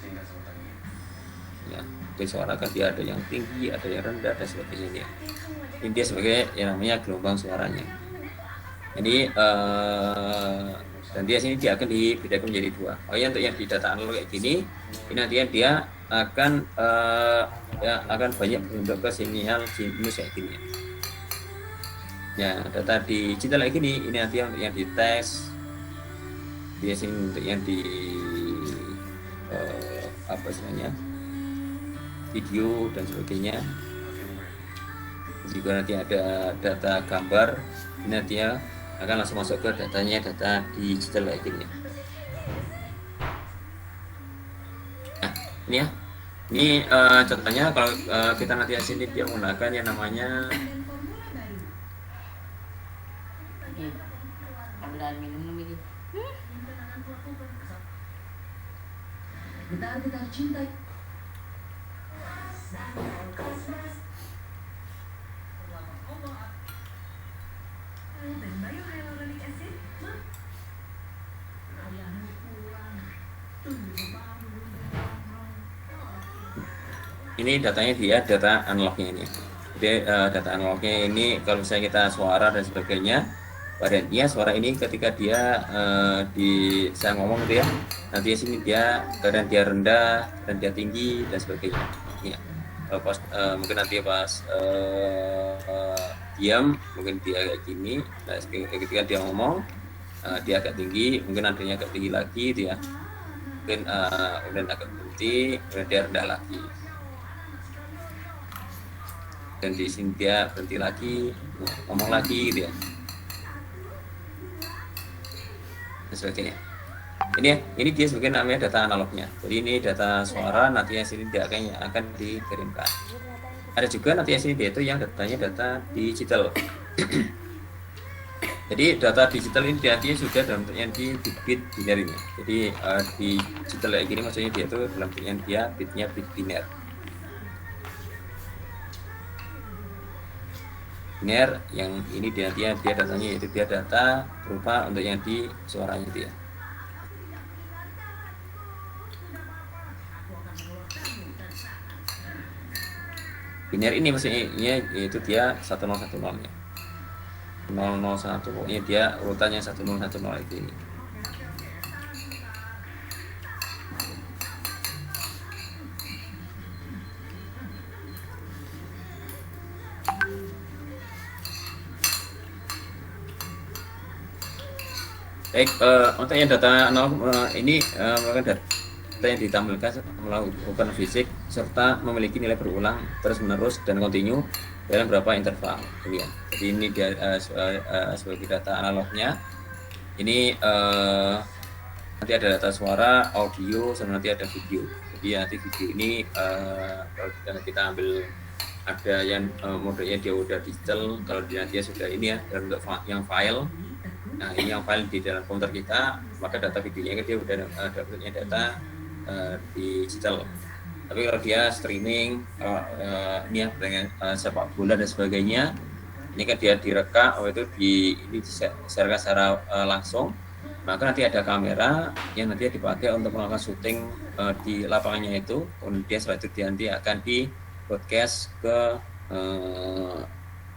Ya, suara kan dia ada yang tinggi, ada yang rendah dan sebagainya. Ini dia sebagai yang namanya gelombang suaranya. Jadi dan dia sini dia akan dibedakan menjadi dua. Makanya untuk yang di data analog kayak gini, ini nantinya dia akan akan banyak berbentuk ke sinyal sinus kayak gini. Ya, data digital kayak gini, ini nanti yang dites. Dia sini untuk yang di apa istilahnya? Video dan sebagainya. Juga nanti ada data gambar, ini nanti akan langsung masuk ke datanya data digital kayak gini. Nah, ini ya. Ini contohnya kalau kita nanti di sini dia menggunakan yang namanya cinta. ini datanya dia data analognya ini. Jadi data analognya ini kalau misalnya kita suara dan sebagainya, badan suara ini ketika dia saya ngomong gitu ya, nanti sini dia kadang dia rendah dan dia tinggi dan sebagainya. Ya. Pas mungkin nanti pas diam mungkin dia kayak gini, nah, ketika dia ngomong dia agak tinggi, mungkin nantinya agak tinggi lagi dia, mungkin kemudian agak berhenti, kemudian dia rendah lagi. Dan di sini dia berhenti lagi, ngomong lagi dia. Dan sebagainya. Ini dia sebagai namanya data analognya. Jadi ini data suara, nanti yang sini dia akan dikirimkan. Ada juga nanti yang sini dia itu yang datanya data digital. Jadi data digital ini dia sudah dalam bentuknya di bit biner ini. Jadi di digital kayak gini maksudnya dia itu dalam bentuknya dia bitnya bit biner. Biner yang ini dia datanya yaitu dia data berupa untuk yang di suaranya dia. Biner ini maksudnya yaitu dia 1010-nya. 001 pokoknya dia urutannya 1010 itu ini. Baik, untuk yang data analog ini merupakan data yang ditampilkan melalui ukuran fisik serta memiliki nilai berulang terus-menerus dan kontinu dalam beberapa interval. Kemudian, jadi ini dia sebagai data analognya. Ini nanti ada data suara, audio, sama nanti ada video. Jadi nanti video ini kalau kita ambil ada yang modenya dia udah digital, kalau dia sudah ini ya dalam bentuk yang file. Nah ini yang file di dalam komputer kita, maka data videonya dia udah ada bentuknya data digital. Tapi kalau dia streaming ini ya dengan sepak bola dan sebagainya, ini kan dia direkam itu diserahkan secara langsung, maka nanti ada kamera yang nanti dipakai untuk melakukan syuting di lapangannya itu, kemudian setelah itu nanti akan di broadcast ke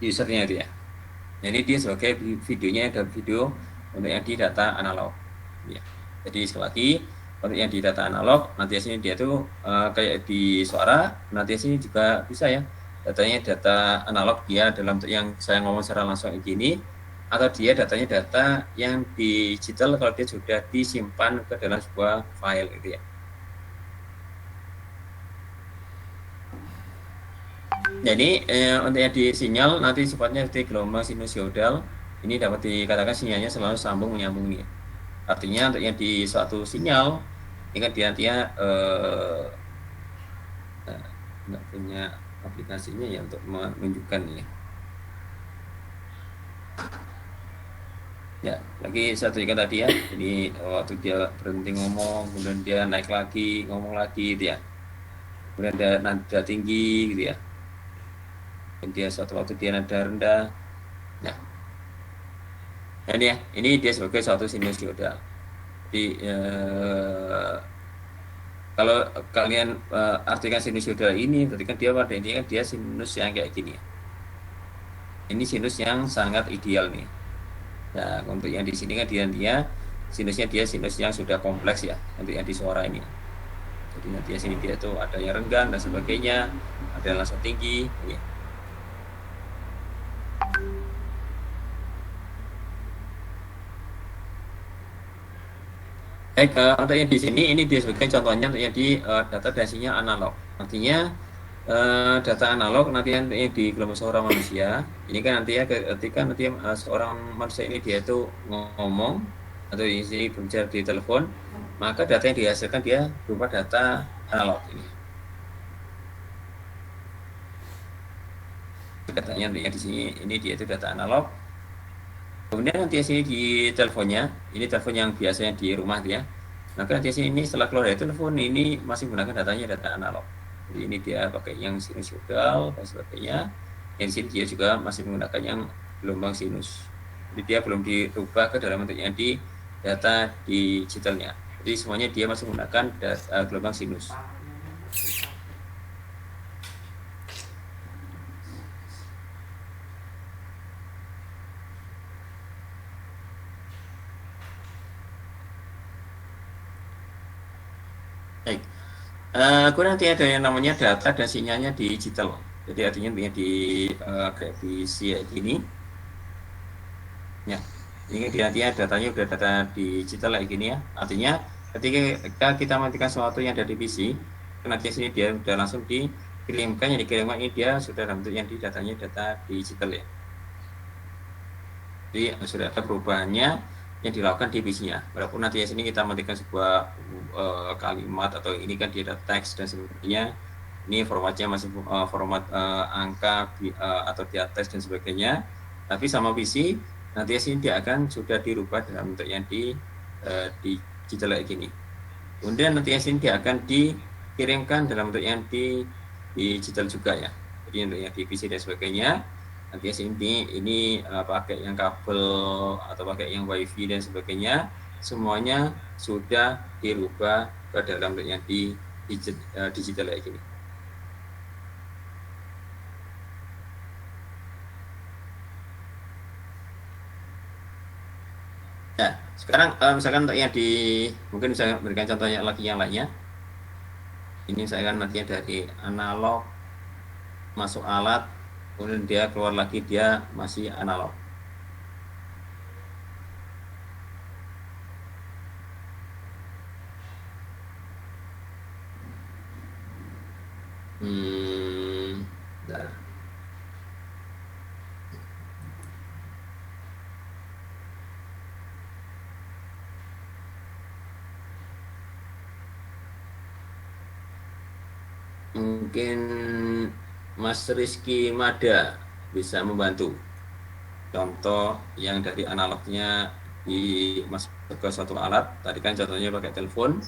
usernya itu ya. Jadi dia sebagai videonya ada video untuk yang di data analog ya. Jadi sekali lagi untuk yang di data analog nanti sini dia tuh kayak di suara, nanti sini juga bisa ya datanya data analog dia dalam yang saya ngomong secara langsung begini, atau dia datanya data yang digital kalau dia sudah disimpan ke dalam sebuah file gitu ya. Jadi untuk yang di sinyal nanti sifatnya seperti gelombang sinusoidal, ini dapat dikatakan sinyalnya selalu sambung menyambung nih. Artinya untuk yang di suatu sinyal ini kan dia nggak punya aplikasinya ya untuk menunjukkan ya. Ya, lagi satu ikan tadi ya. Jadi waktu dia berhenti ngomong, kemudian dia naik lagi, ngomong lagi gitu ya. Kemudian ada nada tinggi gitu ya. Dan dia suatu waktu dia nada rendah. Nah, ini ya, ini dia sebagai suatu sinusoidal. Jadi kalau kalian artikan sinusoidal ini, berarti kan dia pada intinya kan dia sinus yang kayak gini. Ini sinus yang sangat ideal nih. Nah, untuk yang di sini kan dia sinusnya dia sinus yang sudah kompleks ya, untuk yang di suara ini. Jadi nanti di sini dia tuh ada yang renggang dan sebagainya, ada yang langsung tinggi. Ya. Untuk yang di sini ini dia sebagai contohnya untuk yang di data dan sinyal analog. Artinya data analog nanti yang di gelombang suara manusia ini kan nanti ya ketika nanti seorang manusia ini dia itu ngomong atau isi berbicara di telepon, maka data yang dihasilkan dia berupa data analog ini. Datanya yang di sini ini dia itu data analog. Kemudian nanti sini di teleponnya, ini telepon yang biasanya di rumah dia. Maka nanti sini ini setelah keluar dari telepon ini masih menggunakan datanya data analog. Jadi ini dia pakai yang sinusoidal dan sebagainya. Yang di sini dia juga masih menggunakan yang gelombang sinus. Jadi dia belum dirubah ke dalam bentuknya di data digitalnya. Jadi semuanya dia masih menggunakan data, gelombang sinus. Baik. Kemudian nanti ada yang namanya data dan sinyalnya digital. Jadi artinya di kayak di kayak gini. Ya, ini dia datanya udah data digital kayak gini ya. Artinya ketika kita matikan sesuatu yang ada di PC, nanti sini dia udah langsung dikirimkan, yang dikirimkan ini dia sudah dalam bentuk yang di datanya data digital ya. Jadi sudah ada perubahannya yang dilakukan di PC-nya. Walaupun nanti sini kita matikan sebuah kalimat atau ini kan dia ada teks dan sebagainya, ini formatnya masih format angka atau dia teks dan sebagainya, tapi sama PC nanti sini dia akan sudah dirubah dalam bentuk yang digital kayak gini. Kemudian nanti sini dia akan dikirimkan dalam bentuk yang digital juga ya. Jadi untuk yang di PC dan sebagainya, nanti sini ini pakai yang kabel atau pakai yang WiFi dan sebagainya, semuanya sudah dirubah ke dalam bentuk yang digital kayak gini. Nah, sekarang misalkan untuk yang mungkin saya berikan contohnya lagi yang lainnya. Ini saya akan nantinya dari analog masuk alat, kemudian dia keluar lagi, dia masih analog. Bentar. Mungkin Mas Rizky Mada bisa membantu contoh yang dari analognya masuk ke suatu alat. Tadi kan contohnya pakai telepon,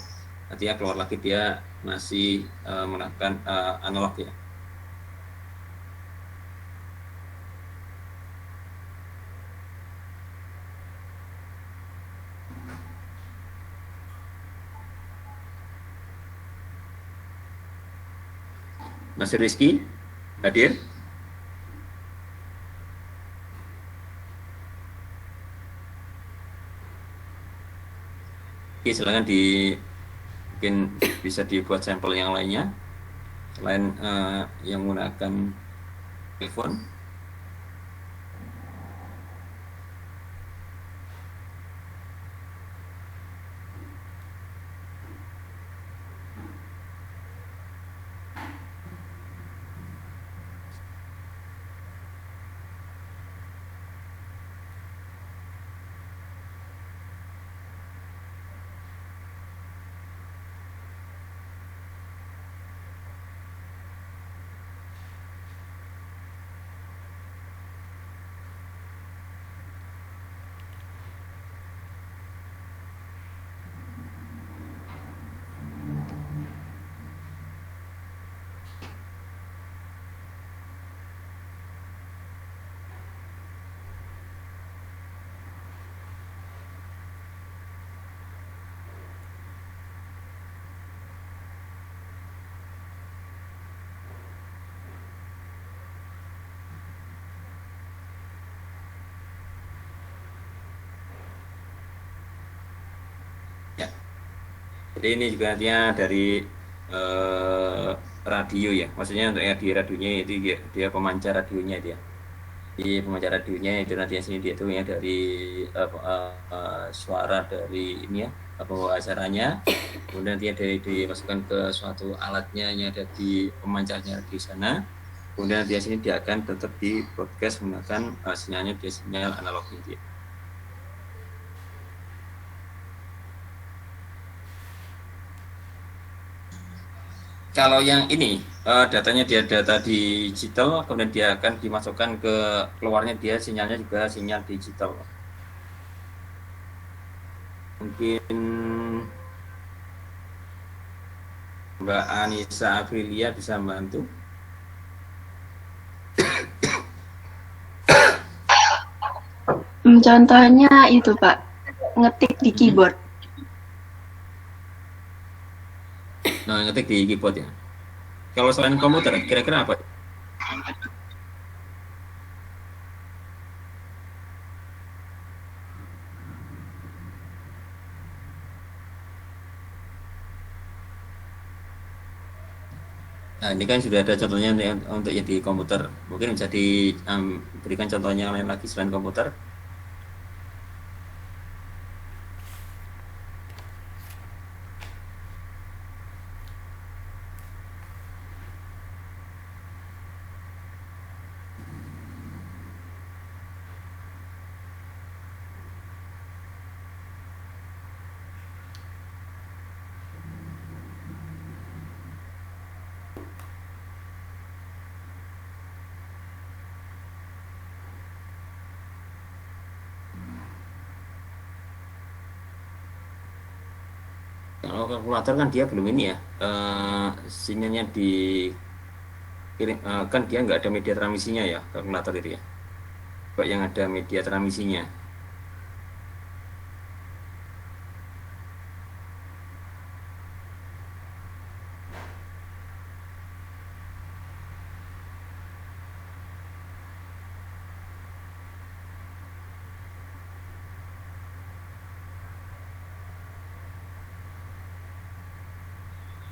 nantinya keluar lagi dia masih menggunakan analog ya. Mas Rizky hadir? Oke, silakan mungkin bisa dibuat sampel yang lainnya selain yang menggunakan telepon. Ya. Jadi ini juga artinya dari radio ya, maksudnya untuk yang di radionya itu dia pemancar radionya dia. Di pemancar radionya itu nanti sini dia itu yang dari suara dari ini ya, pembawa acaranya, kemudian dia dimasukkan ke suatu alatnya yang ada di pemancarnya di sana. Kemudian nanti sini dia akan tetap di broadcast menggunakan sinyalnya dia sinyal analog dia. Kalau yang ini datanya dia data digital, kemudian dia akan dimasukkan ke keluarnya dia sinyalnya juga sinyal digital. Mungkin Mbak Anissa Aprilia bisa membantu. Contohnya itu Pak, ngetik di keyboard. Nah, ngetik di keyboard ya. Kalau selain komputer, kira-kira apa? Nah, ini kan sudah ada contohnya untuk yang di komputer. Mungkin bisa diberikan contohnya yang lain lagi selain komputer. Kalau kalkulator kan dia belum ini ya, sinyalnya di kirim, kan dia nggak ada media transmisinya ya kalkulator itu ya. Kok yang ada media transmisinya.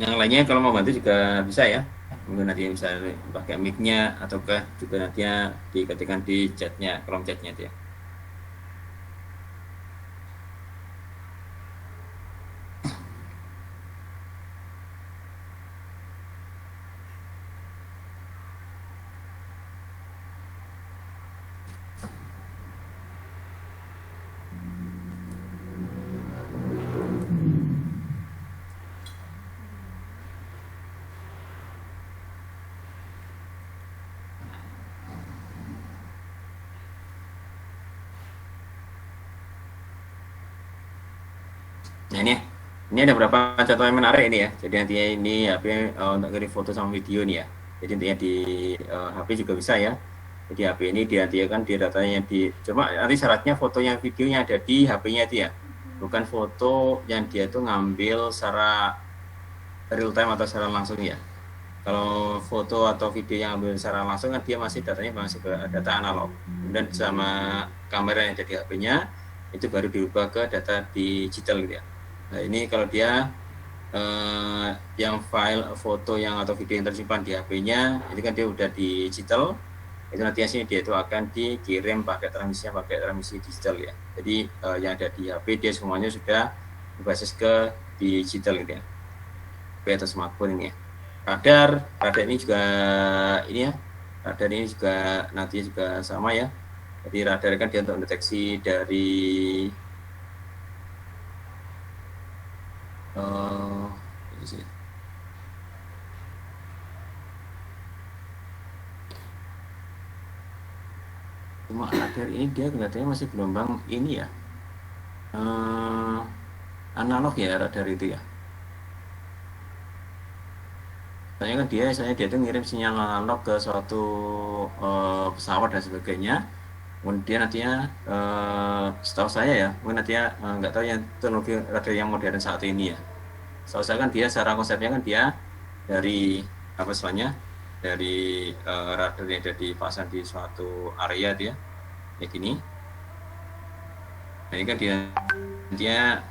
Yang lainnya kalau mau bantu juga bisa ya. Mungkin nanti bisa pakai mic-nya ataukah juga nanti diketikkan di chatnya, kolom chatnya itu ya. Nah ini ada beberapa contoh yang menarik ini ya. Jadi nanti ini HP untuk kirim foto sama video nih ya. Jadi intinya di HP juga bisa ya. Jadi HP ini kan di datanya cuma nanti syaratnya fotonya videonya ada di HP-nya itu ya. Bukan foto yang dia tuh ngambil secara real time atau secara langsung ya. Kalau foto atau video yang ambil secara langsung kan dia datanya masih ke data analog. Kemudian sama kamera yang ada di HP-nya itu baru diubah ke data digital gitu ya. Nah ini kalau dia yang file foto yang atau video yang tersimpan di HP-nya itu kan dia udah digital, itu nanti hasilnya dia itu akan dikirim pakai transmisi digital ya. Jadi yang ada di HP dia semuanya sudah berbasis ke digital gitu ya, HP atau smartphone ini ya. Radar ini juga ini ya, radar ini juga nanti juga sama ya. Jadi radar kan dia untuk mendeteksi dari ini sih. Cuma radar ini dia kelihatannya masih gelombang ini ya, analog ya radar itu ya. Soalnya kan dia tuh ngirim sinyal analog ke suatu pesawat dan sebagainya. Kemudian nantinya setahu saya ya, mungkin nantinya nggak tahu yang teknologi radar yang modern saat ini ya. Setahu saya kan dia secara konsepnya kan dia dari apa istilahnya, dari radar yang ada dipasang di suatu area dia kayak gini. Nah ini kan dia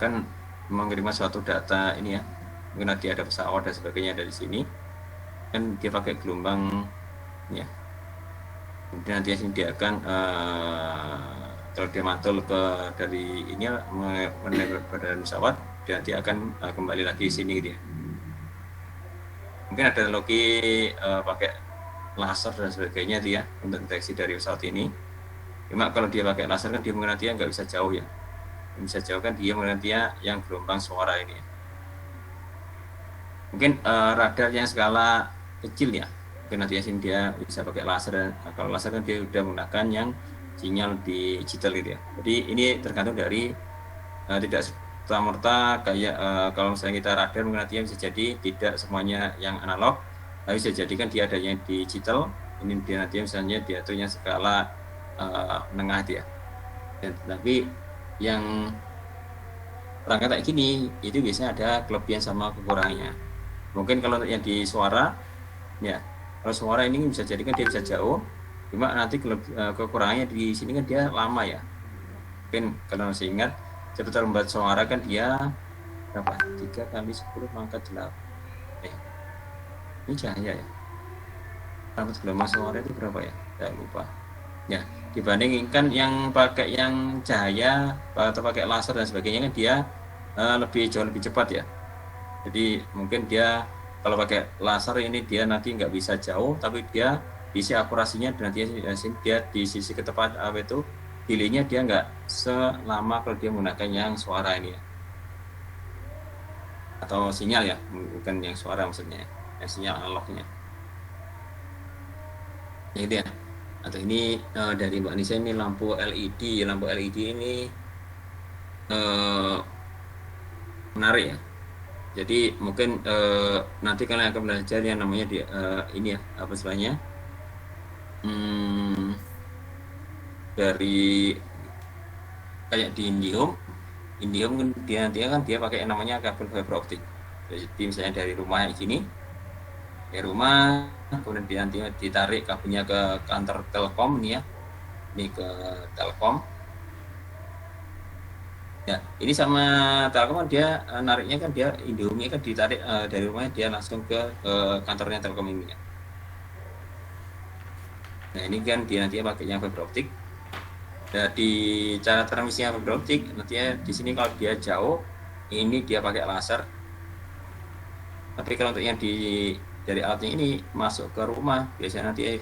kan mengirimkan suatu data ini ya, mungkin nanti ada pesawat dan sebagainya dari sini kan dia pakai gelombang ya. Kemudian nanti dia akan kalau dia mantul dari ini menembak badan pesawat, dia nanti akan kembali lagi di sini gitu ya. Mungkin ada teknologi pakai laser dan sebagainya dia untuk deteksi dari pesawat ini. Cuma kalau dia pakai laser kan dia nanti nggak bisa jauh ya. Bisa jauh kan dia nanti yang gelombang suara ini ya. Mungkin radar yang skala kecil ya, mungkin nanti dia bisa pakai laser. Kalau laser kan dia sudah menggunakan yang sinyal digital gitu ya. Jadi ini tergantung dari tidak serta-merta kayak kalau misalnya kita radar mungkin nanti bisa jadi tidak semuanya yang analog, tapi bisa jadi kan dia ada yang digital. Ini dia nanti misalnya diaturnya skala menengah dia. Tapi yang perangkat kayak gini itu biasanya ada kelebihan sama kekurangannya. Mungkin kalau yang di suara ya, kalau suara ini bisa jadi kan dia bisa jauh, cuma nanti kekurangannya di sini kan dia lama ya. Mungkin kalau masih ingat cepat lembat suara kan dia berapa, 3 kali 10 pangkat 8. Ini cahaya ya, rambut gelombang suara itu berapa ya, saya lupa ya. Dibandingkan yang pakai yang cahaya atau pakai laser dan sebagainya kan dia jauh lebih cepat ya. Jadi mungkin dia kalau pakai laser ini dia nanti nggak bisa jauh, tapi dia bisa akurasinya dan nanti dia di sisi ketepatan apa itu delaynya dia nggak selama kalau dia menggunakan yang suara ini ya, atau sinyal ya, bukan yang suara maksudnya, yang sinyal analognya. Ya itu ya. Atau ini dari Mbak Nisa ini lampu LED ini menarik ya. Jadi mungkin nanti kalian akan belajar yang namanya ini ya, apa istilahnya, dari kayak di Indihome kan dia pakai yang namanya kabel fiber optik. Jadi misalnya dari rumah sini, dari rumah, kemudian dia ditarik kabelnya ke kantor Telkom nih ya, ini ke Telkom. Ya, ini sama Telkom kan dia nariknya kan dia Indihome kan ditarik dari rumahnya dia langsung ke kantornya Telkom ini ya. Nah ini kan dia nanti pakainya fiber optik. Nah, di cara transmisinya fiber optik nantinya di sini kalau dia jauh ini dia pakai laser. Tapi kalau untuk yang dari alatnya ini masuk ke rumah biasanya nanti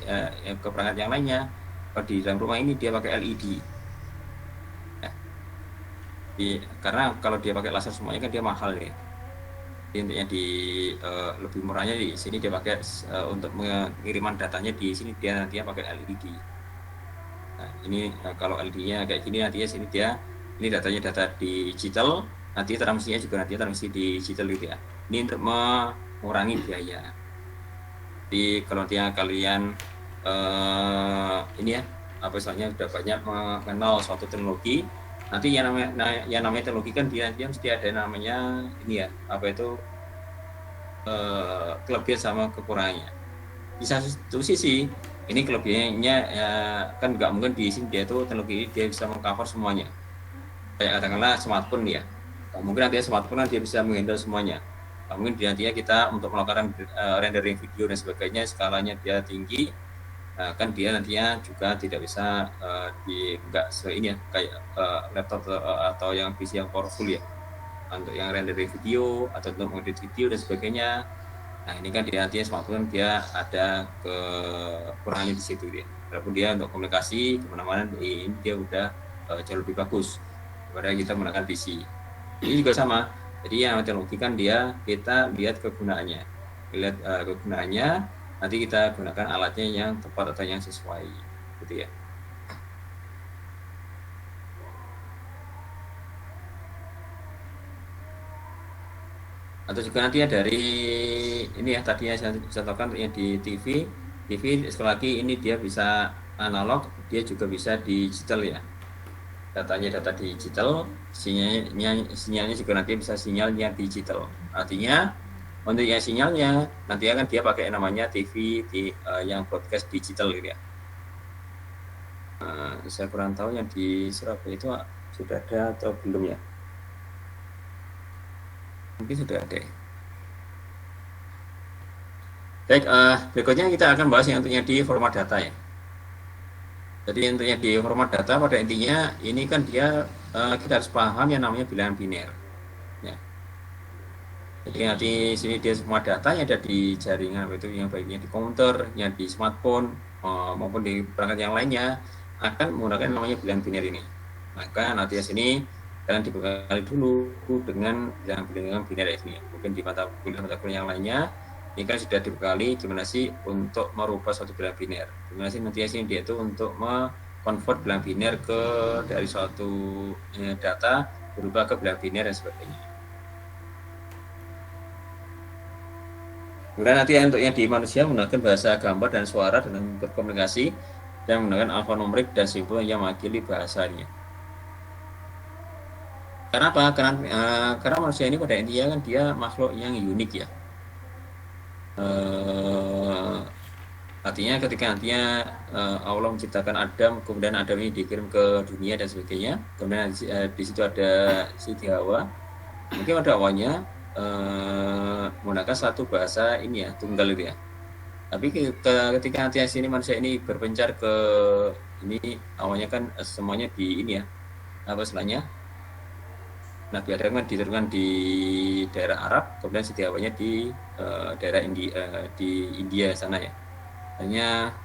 ke perangkat yang lainnya, kalau di dalam rumah ini dia pakai LED. Karena kalau dia pakai laser semuanya kan dia mahal ya. Jadi intinya lebih murahnya di sini dia pakai untuk pengiriman datanya di sini dia nantinya pakai LED. Nah, ini kalau LED-nya kayak gini nantinya sini ini datanya data digital, nanti transmisinya juga nanti transmisi digital gitu ya. Ini untuk mengurangi biaya. Jadi kalau kalian ini ya apa istilahnya sudah banyak mengenal suatu teknologi, nanti yang namanya teknologi kan dia mesti ada namanya ini ya apa itu kelebihan sama kekurangannya. Di satu sisi ini kelebihannya ya, kan nggak mungkin di sini dia tuh teknologi dia bisa mengcover semuanya. Kayak katakanlah smartphone ya, nggak mungkin nanti smartphone kan dia bisa menghandle semuanya. Nggak mungkin nantinya kita untuk melakukan rendering video dan sebagainya skalanya dia tinggi. Kan dia nantinya juga tidak bisa nggak ini ya kayak laptop atau yang PC yang powerful ya untuk yang rendering video atau untuk mengedit video dan sebagainya. Nah ini kan dia nantinya smartphone dia ada kekurangannya di situ dia. Walaupun dia untuk komunikasi kemana-mana ini dia udah jauh lebih bagus daripada kita menggunakan PC. Ini juga sama. Jadi yang teknologi kan kita lihat kegunaannya, nanti kita gunakan alatnya yang tepat atau yang sesuai gitu ya. Atau juga nanti ya dari ini ya tadinya saya contohkan yang di TV sekali lagi ini dia bisa analog, dia juga bisa digital ya. Data digital, sinyalnya juga nanti bisa sinyalnya digital. Artinya untuk yang sinyalnya nanti akan dia pakai namanya TV yang broadcast digital gitu ya. Saya kurang tahu yang di Surabaya itu sudah ada atau belum ya. Mungkin sudah ada. Baik, berikutnya kita akan bahas yang tentunya di format data ya. Jadi intinya di format data pada intinya ini kan dia kita harus paham yang namanya bilangan biner. Ya. Jadi nanti sini dia semua datanya ada di jaringan itu yang baiknya di komputer, yang di smartphone maupun di perangkat yang lainnya akan menggunakan namanya bilangan biner ini. Maka nanti di sini kalian dibekali dulu dengan bilangan biner ini. Mungkin di mata kuliah yang lainnya ini kan sudah dibekali gimana sih untuk merubah suatu bilangan biner. Gimana sih nanti sini dia itu untuk convert bilangan biner dari suatu data berubah ke bilangan biner dan sebagainya. Kemudian nanti untuk yang di manusia menggunakan bahasa gambar dan suara dalam berkomunikasi dan menggunakan alfanumerik dan simbol yang mewakili bahasanya. Karena apa? Karena manusia ini pada intinya kan dia makhluk yang unik ya. Artinya ketika nantinya Allah menciptakan Adam, kemudian Adam ini dikirim ke dunia dan sebagainya, kemudian di situ ada Siti Hawa, mungkin pada awalnya menggunakan satu bahasa ini ya, tunggal itu ya. Tapi ketika nanti sini manusia ini berpencar ke ini awalnya kan semuanya di ini ya, apa istilahnya? Nabi Adam kan diturunkan di daerah Arab, kemudian Siti Hawanya di daerah di India sana ya. Hanya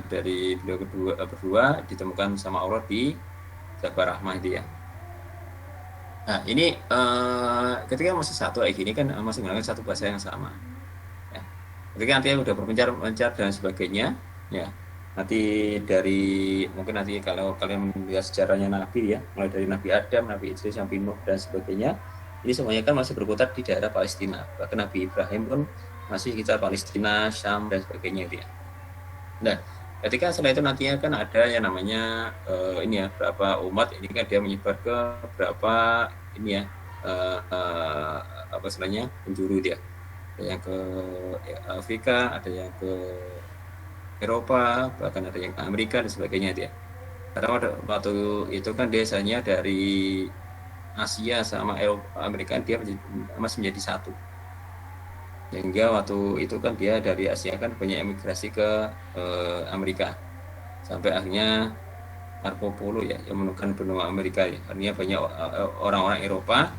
dari beliau berdua ditemukan sama Allah di Jabal Rahmah itu ya. Nah ini ketika masih satu kayak gini kan masih menggunakan satu bahasa yang sama. Ya. Ketika nanti udah berpencar dan sebagainya, ya nanti dari mungkin nanti kalau kalian melihat sejarahnya Nabi ya, mulai dari Nabi Adam, Nabi Idris, Nabi Nuh dan sebagainya, ini semuanya kan masih berputar di daerah Palestina. Bahkan Nabi Ibrahim pun masih sekitar Palestina, Syam dan sebagainya dia. Nah, ketika setelah itu nantinya kan ada yang namanya ini ya, berapa umat ini kan dia menyebar ke berapa ini ya, apa istilahnya, penjuru dia. Ada yang ke Afrika, ada yang ke Eropa, bahkan ada yang ke Amerika dan sebagainya dia. Karena waktu itu kan desanya dari Asia sama Eropa, Amerika dia masih menjadi satu. Sehingga waktu itu kan dia dari Asia kan banyak emigrasi ke Amerika. Sampai akhirnya Marco Polo ya yang menemukan benua Amerika ya. Artinya banyak orang-orang Eropa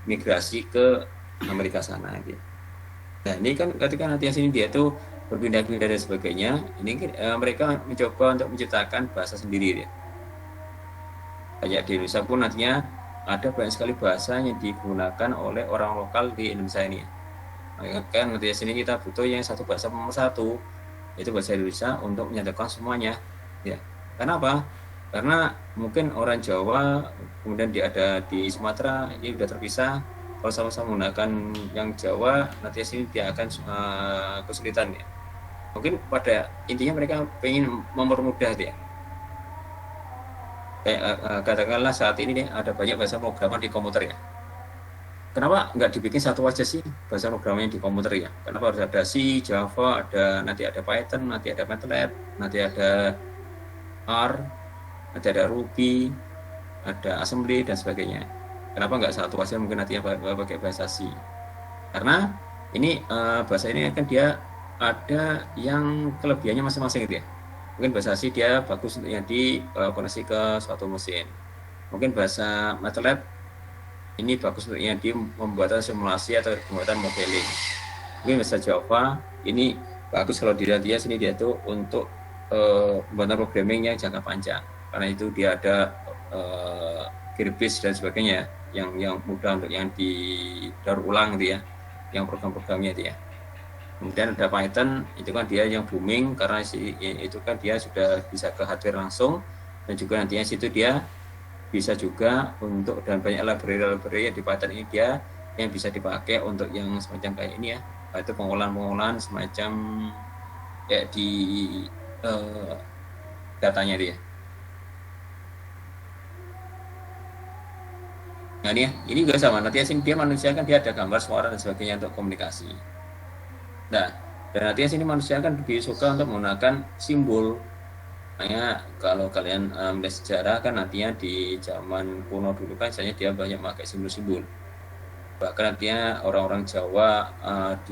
migrasi ke Amerika sana dia. Nah, ini kan ketika nanti sini dia tuh berpindah-pindah dan sebagainya, ini mereka mencoba untuk menciptakan bahasa sendiri dia. Kayak di Indonesia pun nantinya ada banyak sekali bahasa yang digunakan oleh orang lokal di Indonesia ini. Kan nanti sini kita butuh yang satu bahasa nomor satu, itu bahasa Indonesia untuk menyatukan semuanya. Ya, kenapa? Karena mungkin orang Jawa kemudian dia ada di Sumatera ini sudah terpisah. Kalau sama-sama menggunakan yang Jawa, nanti sini dia akan kesulitan ya. Mungkin pada intinya mereka ingin mempermudah dia. Katakanlah saat ini nih ada banyak bahasa pemrograman di komputer ya. Kenapa nggak dibikin satu aja sih bahasa programnya di komputer ya? Kenapa harus ada C, Java, nanti ada Python, nanti ada MATLAB, nanti ada R, nanti ada Ruby, ada Assembly dan sebagainya. Kenapa nggak satu aja mungkin nantinya pakai bahasa C? Karena ini bahasa ini kan dia ada yang kelebihannya masing-masing gitu ya. Mungkin bahasa C dia bagus untuk yang dikoneksi ke suatu mesin. Mungkin bahasa MATLAB ini bagus untuk yang di pembuatan simulasi atau pembuatan modeling. Mungkin bahasa Java ini bagus kalau dia sini dia tuh untuk pembuatan programming yang jangka panjang. Karena itu dia ada Kiribis dan sebagainya yang mudah untuk yang didaur ulang gitu ya, yang program-programnya dia. Kemudian ada Python, itu kan dia yang booming karena itu kan dia sudah bisa ke hardware langsung, dan juga nantinya situ dia bisa juga untuk, dan banyak library yang di Python ini dia yang bisa dipakai untuk yang semacam kayak ini ya, itu pengolahan semacam kayak di datanya dia. Nah ini juga sama, nanti dia manusia kan dia ada gambar, suara dan sebagainya untuk komunikasi. Nah, dan nanti sini manusia kan lebih suka untuk menggunakan simbol. Makanya kalau kalian melihat sejarah kan nantinya di zaman kuno dulu kan misalnya dia banyak pakai simbol-simbol. Bahkan nantinya orang-orang Jawa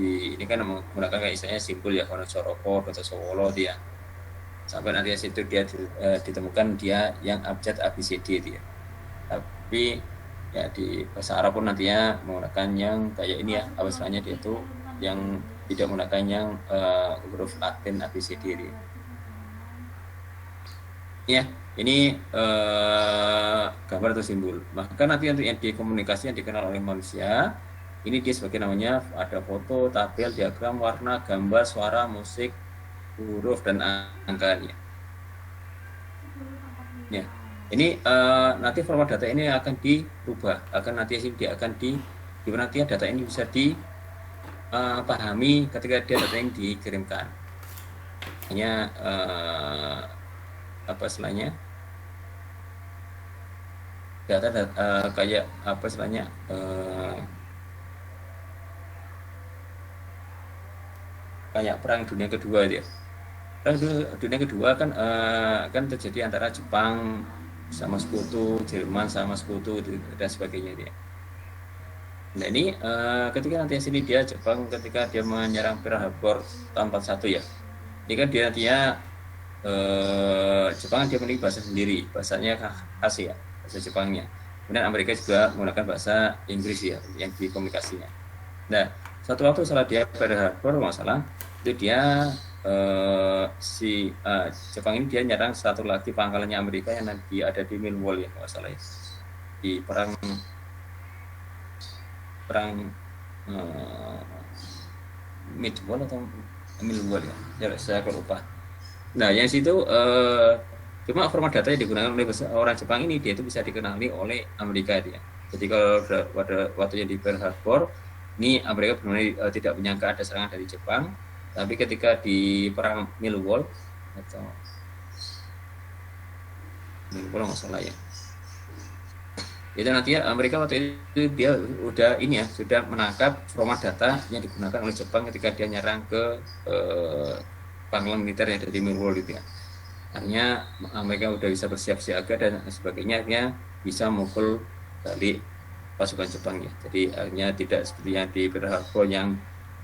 ini kan menggunakan kayak istilahnya simbol ya, Wonosoroko, Sowolo dia. Sampai nanti situ dia ditemukan dia yang abjad ABCD dia. Tapi ya di bahasa Arab pun nantinya menggunakan yang kayak ini ya, apa istilahnya dia tuh yang tidak menggunakan yang huruf Latin ABCD dia. Ya, ini gambar atau simbol. Maka nanti untuk yang dikomunikasi yang dikenal oleh manusia, ini dia sebagai namanya ada foto, tabel, diagram, warna, gambar, suara, musik, huruf dan angkanya. Ya, ini nanti format data ini akan dirubah, nanti dia akan dimana nanti data ini bisa dipahami ketika data yang dikirimkan. Hanya apa istilahnya data kayak apa istilahnya kayak perang dunia kedua dia. Perang dunia kedua kan kan terjadi antara Jepang sama sekutu, Jerman sama sekutu dan sebagainya dia. Nah ini ketika nanti sini dia Jepang ketika dia menyerang Pearl Harbor tahun 41 ya. Ini kan dia nantinya Jepang dia memiliki bahasa sendiri, bahasanya khas ya, bahasa Jepangnya. Kemudian Amerika juga menggunakan bahasa Inggris ya yang di komunikasinya. Nah, satu waktu setelah dia Pearl Harbor masalah itu dia Jepang ini dia nyerang satu lagi pangkalannya Amerika yang nanti ada di Millwall ya kalau salah ya. Di perang Midwall atau Millwall ya, saya lupa. Nah, yang situ cuma format data yang digunakan oleh orang Jepang ini dia itu bisa dikenali oleh Amerika dia. Jadi kalau pada waktunya di Pearl Harbor, ini Amerika benar-benar tidak menyangka ada serangan dari Jepang. Tapi ketika di perang Millwall atau Millwall nggak salah ya, itu nanti Amerika waktu itu dia udah ini ya, sudah menangkap format data yang digunakan oleh Jepang ketika dia nyerang ke pangkalan militer yang dari Millwall itu ya. Artinya Amerika udah bisa bersiap siaga dan sebagainya, akhirnya bisa memukul balik pasukan Jepang ya. Jadi akhirnya tidak seperti yang di Pearl Harbor yang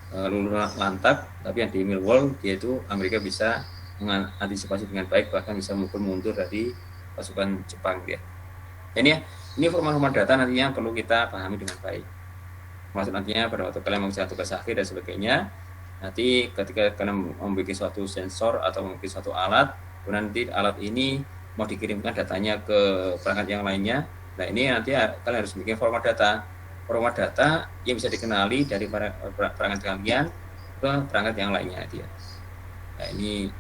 luluh lantak, tapi yang di Millwall dia itu Amerika bisa mengantisipasi dengan baik, bahkan bisa memukul mundur dari pasukan Jepang ya. Ini format-format data nantinya perlu kita pahami dengan baik. Maksud nantinya pada waktu kalian mengerjakan tugas akhir dan sebagainya, nanti ketika kalian membuat suatu sensor atau membuat suatu alat, kemudian nanti alat ini mau dikirimkan datanya ke perangkat yang lainnya. Nah ini nanti kalian harus bikin format data yang bisa dikenali dari perangkat kalian ke perangkat yang lainnya dia. Nah ini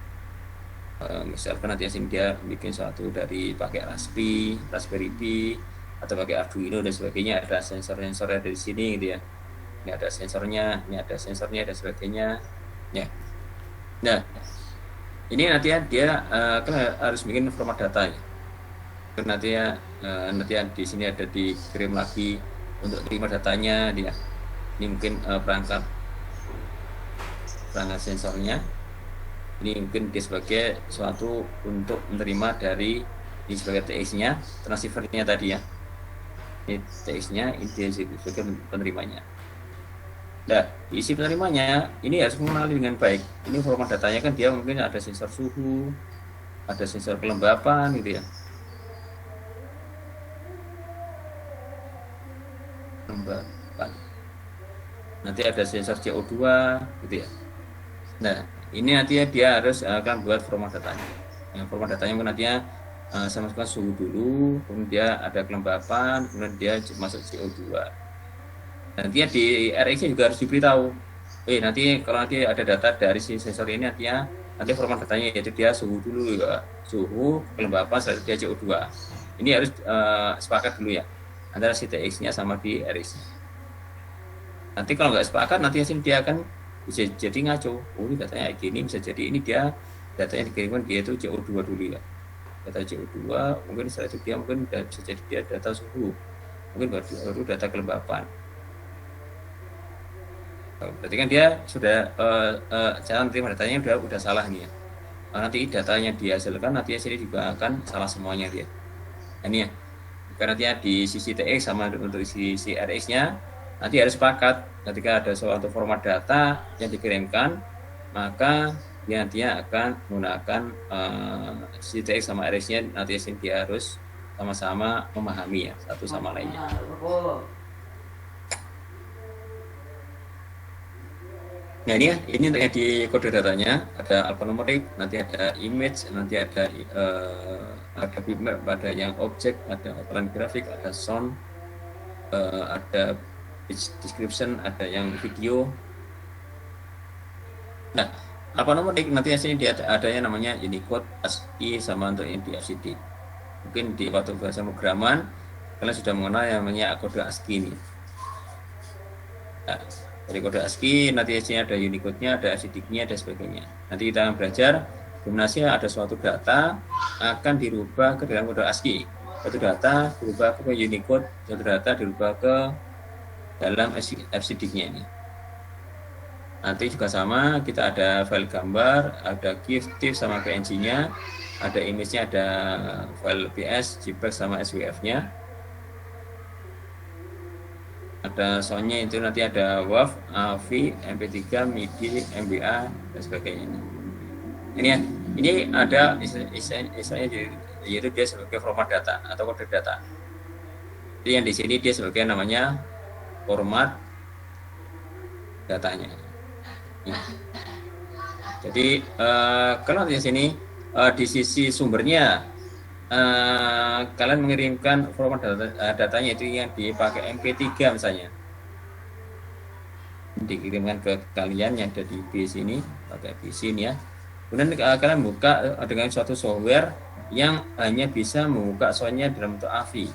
misalkan nanti dia bikin suatu dari pakai Raspberry Pi atau pakai Arduino dan sebagainya, ada sensor-sensornya dari sini gitu ya. Ini ada sensornya, ini ada sensornya dan sebagainya. Ya. Nah ini nanti dia kan harus bikin format data ya. Nanti di sini ada dikirim lagi untuk terima datanya dia. Ini mungkin perangkat sensornya. Ini mungkin dia sebagai suatu untuk menerima dari ini sebagai TX-nya, transceiver-nya tadi ya. Ini TX-nya, ini dia sebagai penerimanya. Nah, isi penerimanya ini harus mengenali dengan baik. Ini format datanya kan dia mungkin ada sensor suhu, ada sensor kelembapan gitu ya. Nanti ada sensor CO2 gitu ya. Nah ini nanti dia harus akan buat format datanya. Format datanya nantinya saya masukkan suhu dulu, kemudian dia ada kelembapan, kemudian dia masuk CO2. Nanti di RX juga harus diberitahu. Nanti kalau nanti ada data dari si sensor ini nanti format datanya yaitu dia suhu dulu ya, suhu, kelembapan, setelah dia CO2. Ini harus sepakat dulu ya antara si TX-nya sama di RX-nya. Nanti kalau nggak sepakat, nanti dia akan bisa jadi ngaco. Ini datanya gini, bisa jadi ini dia datanya dikirimkan dia itu CO2 dulu ya. Data CO2, mungkin setelah itu dia mungkin bisa jadi dia data suhu, mungkin baru data kelembapan. Berarti kan dia sudah cara terima datanya udah salah nih ya. Nanti datanya dihasilkan, nanti sini juga akan salah semuanya dia. Ini ya. Karena nanti di sisi TX sama untuk sisi RX-nya nanti harus sepakat ketika ada suatu format data yang dikirimkan, maka dia nantinya akan menggunakan CTX sama RX-nya, nanti dia harus sama-sama memahami ya satu sama lainnya. Nah ini untuk di kode datanya ada alphanumerik, nanti ada image, nanti ada bitmap, ada yang objek, ada outline grafik, ada sound, ada description, ada yang video. Nah, alphanumerik nanti sini dia ada yang namanya Unicode, ASCII sama untuk yang di FCD. Mungkin di waktu bahasa pemrograman kalian sudah mengenal yang namanya kode ASCII ini. Nah, dari kode ASCII nanti sini ada Unicode-nya, ada FCD-nya dan sebagainya. Nanti kita akan belajar gimana ada suatu data akan dirubah ke dalam kode ASCII. Suatu data dirubah ke Unicode, suatu data dirubah ke dalam FCD-nya ini. Nanti juga sama, kita ada file gambar, ada GIF, TIFF sama PNG-nya, ada image-nya, ada file PS, JPEG sama SWF-nya. Ada sound-nya itu nanti ada WAV, AV, MP3, MIDI, MBA dan sebagainya. Ini ada istilahnya yaitu dia sebagai format data atau kode data. Jadi yang di sini dia sebagai namanya format datanya. Ya. Jadi kalau di sini di sisi sumbernya kalian mengirimkan format datanya itu yang dipakai MP3 misalnya, dikirimkan ke kalian yang ada di sini pakai di sini ya. Kemudian kalian buka dengan suatu software yang hanya bisa membuka soundnya dalam bentuk AVI.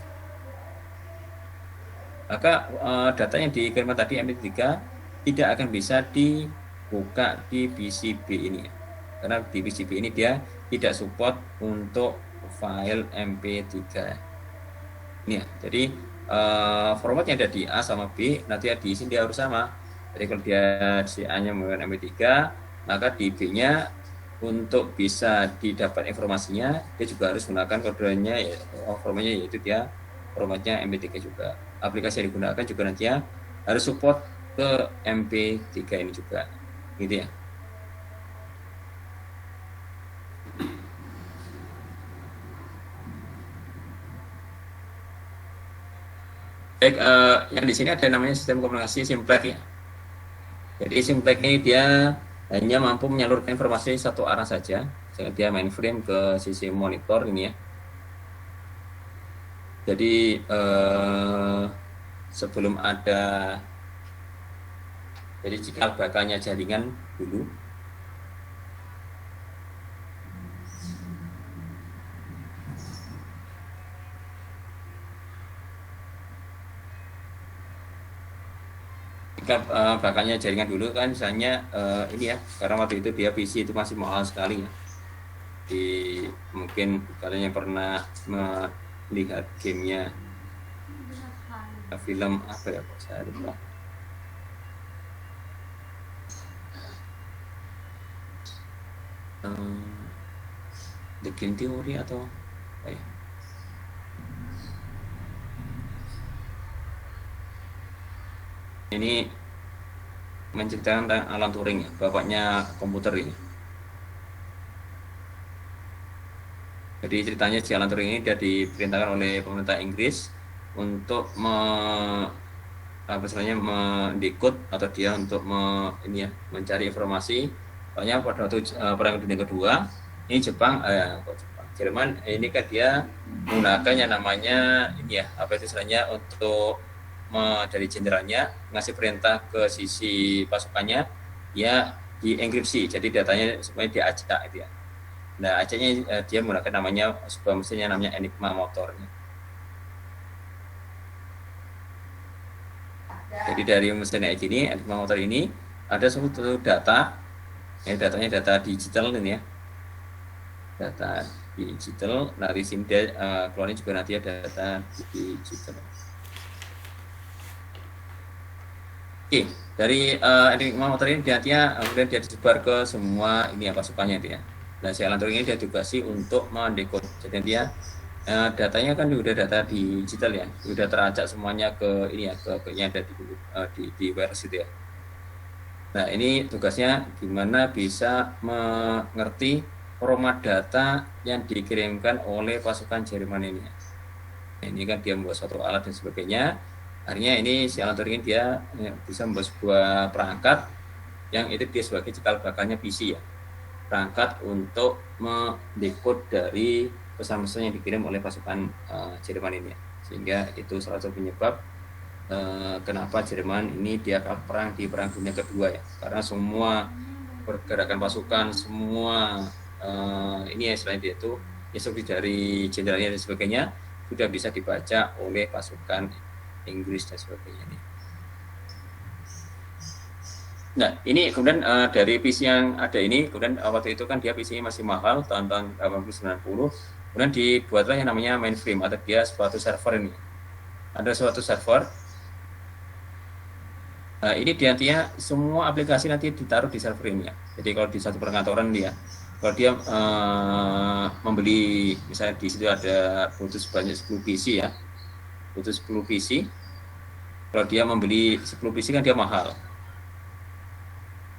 maka data yang dikirimkan tadi MP3 tidak akan bisa dibuka di PCB ini ya. Karena di PCB ini dia tidak support untuk file MP3 ini ya. Jadi format yang ada di A sama B nanti di sini dia harus sama. Jadi kalau dia si A nya menggunakan MP3, maka di B nya untuk bisa didapat informasinya dia juga harus menggunakan kodenya ya, formatnya yaitu dia formatnya MP3 juga. Aplikasi yang digunakan juga nanti ya harus support ke MP3 ini juga gitu ya. Baik, yang di sini ada namanya sistem komunikasi simplex ya. Jadi simplex ini dia hanya mampu menyalurkan informasi satu arah saja. Misalnya dia mainframe ke sisi monitor ini ya. Jadi sebelum ada jadi cikal bakalnya jaringan dulu. Bakalnya jaringan dulu kan misalnya ini ya, karena waktu itu dia PC itu masih mahal sekali ya. Mungkin kalian yang pernah melihat gamenya film apa ya, kok saya lupa. The Game Theory atau apa ya? Ini menceritakan tentang Alan Turing ya, bapaknya komputer ini. Jadi ceritanya si Alan Turing ini dia diperintahkan oleh pemerintah Inggris untuk mendekode atau dia untuk mencari informasi. Soalnya pada waktu perang dunia kedua ini Jerman ini kan dia menggunakan yang namanya ini ya, apa itu istilahnya, untuk dari jenderalnya ngasih perintah ke sisi pasukannya ya dienkripsi, jadi datanya semuanya diacak gitu ya. Nah acaknya dia menggunakan namanya sebuah mesinnya namanya Enigma motor. Jadi dari mesin ini Enigma motor ini ada suatu data datanya data digital ini ya, data digital. Nah di sini dia keluarnya juga nanti ada data digital. Oke, dari Enigma motor ini dia kemudian dia disebar ke semua ini ya pasukannya dia. Nah si Alan Turing ini dia dikasih untuk mendekode. Jadi dia datanya kan sudah data digital ya, sudah teracak semuanya ke ini ya, ke yang ada di virus itu ya. Nah ini tugasnya gimana bisa mengerti format data yang dikirimkan oleh pasukan Jerman ini. Nah, ini kan dia membuat suatu alat dan sebagainya. Akhirnya ini si Alan Turing dia bisa membuat sebuah perangkat yang itu dia sebagai cikal bakalnya PC ya, perangkat untuk mendekode dari pesan-pesan yang dikirim oleh pasukan Jerman ini ya. Sehingga itu salah satu penyebab kenapa Jerman ini dia kalah perang di Perang Dunia Kedua ya, karena semua pergerakan pasukan semua ini ya selain itu instruksi dari jenderalnya dan sebagainya sudah bisa dibaca oleh pasukan Inggris dan sebagainya ini. Nah ini kemudian dari PC yang ada ini kemudian waktu itu kan dia PC masih mahal tahun-tahun 80-90, kemudian dibuatlah yang namanya mainframe atau dia suatu server ini. Ada suatu server. Nah, ini dia semua aplikasi nanti ditaruh di server ini ya. Jadi kalau di satu perkantoran dia, kalau dia membeli misalnya di situ ada butuh sebanyak 10 PC ya, butuh 10 PC. Kalau dia membeli 10 PC kan dia mahal.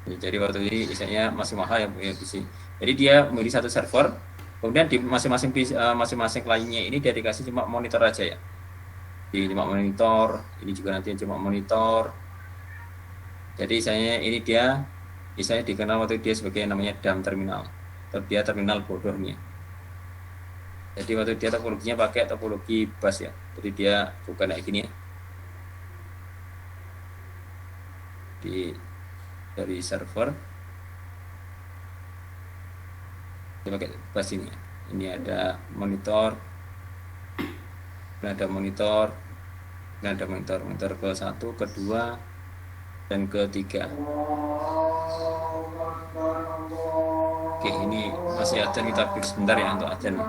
Jadi waktu ini misalnya masih mahal yang punya PC. Jadi dia membeli satu server, kemudian di masing-masing kliennya ini dia dikasih cuma monitor aja ya. Jadi cuma monitor, ini juga nanti cuma monitor. Jadi ini dia misalnya dikenal waktu dia sebagai namanya dumb terminal, atau dia terminal bodohnya. Jadi waktu dia topologinya pakai topologi bus ya, jadi dia bukan kayak gini ya. Dari server dia pakai bus ini ya. Ini ada monitor, ada monitor ke satu, kedua, dan ketiga. Oke, ini masih adzan, kita break sebentar ya untuk adzan.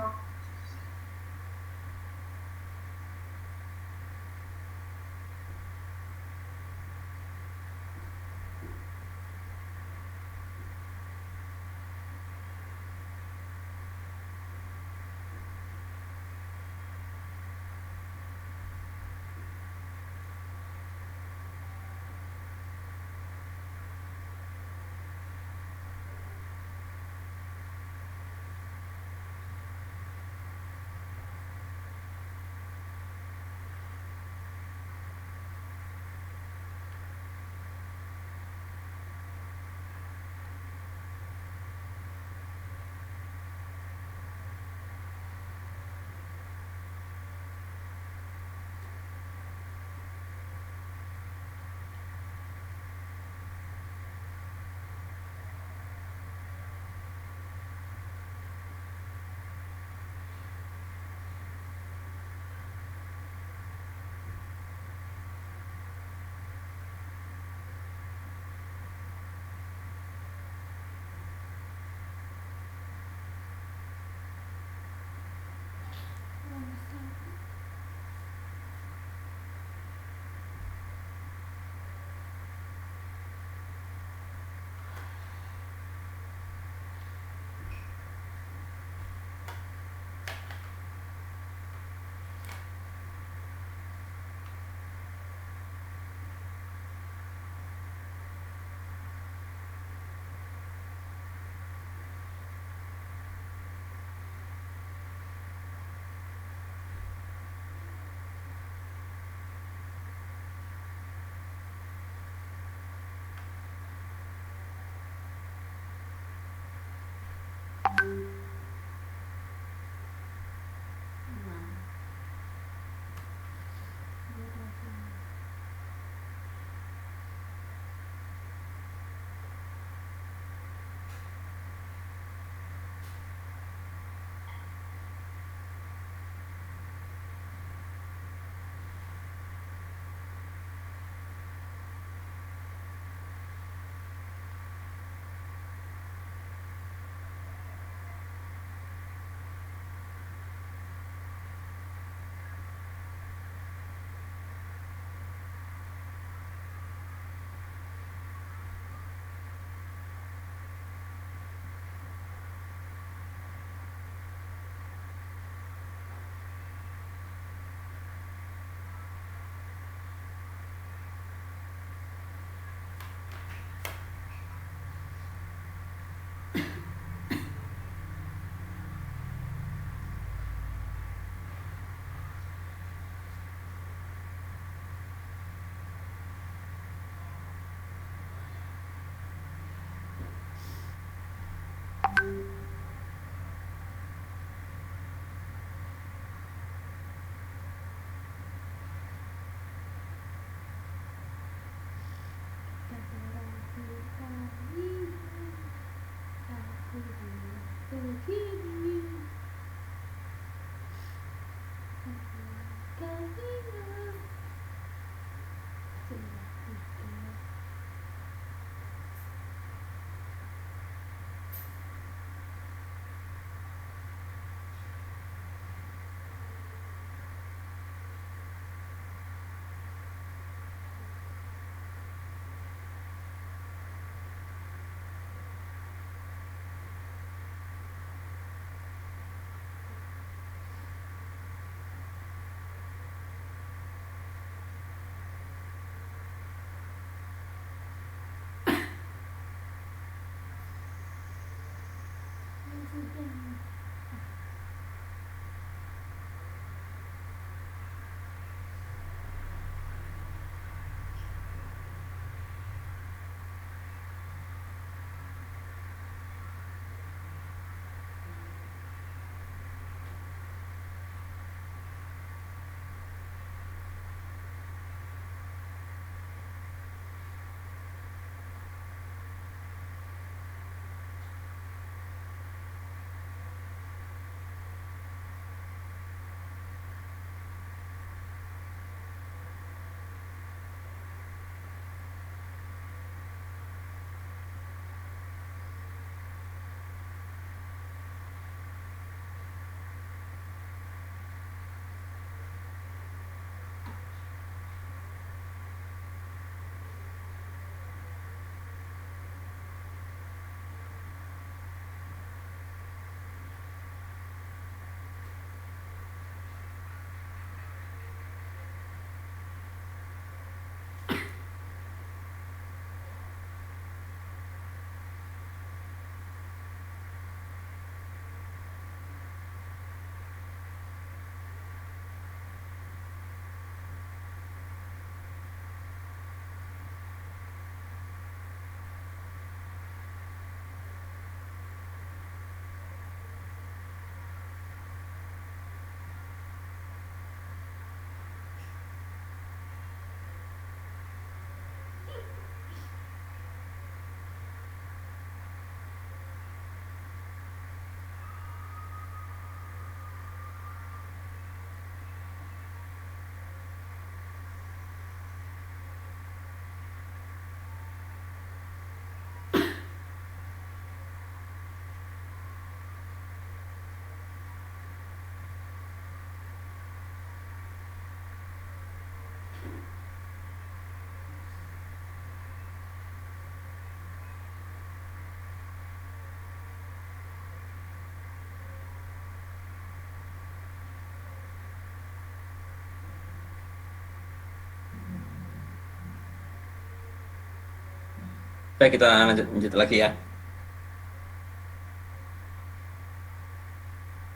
Baik, kita lanjut lagi ya.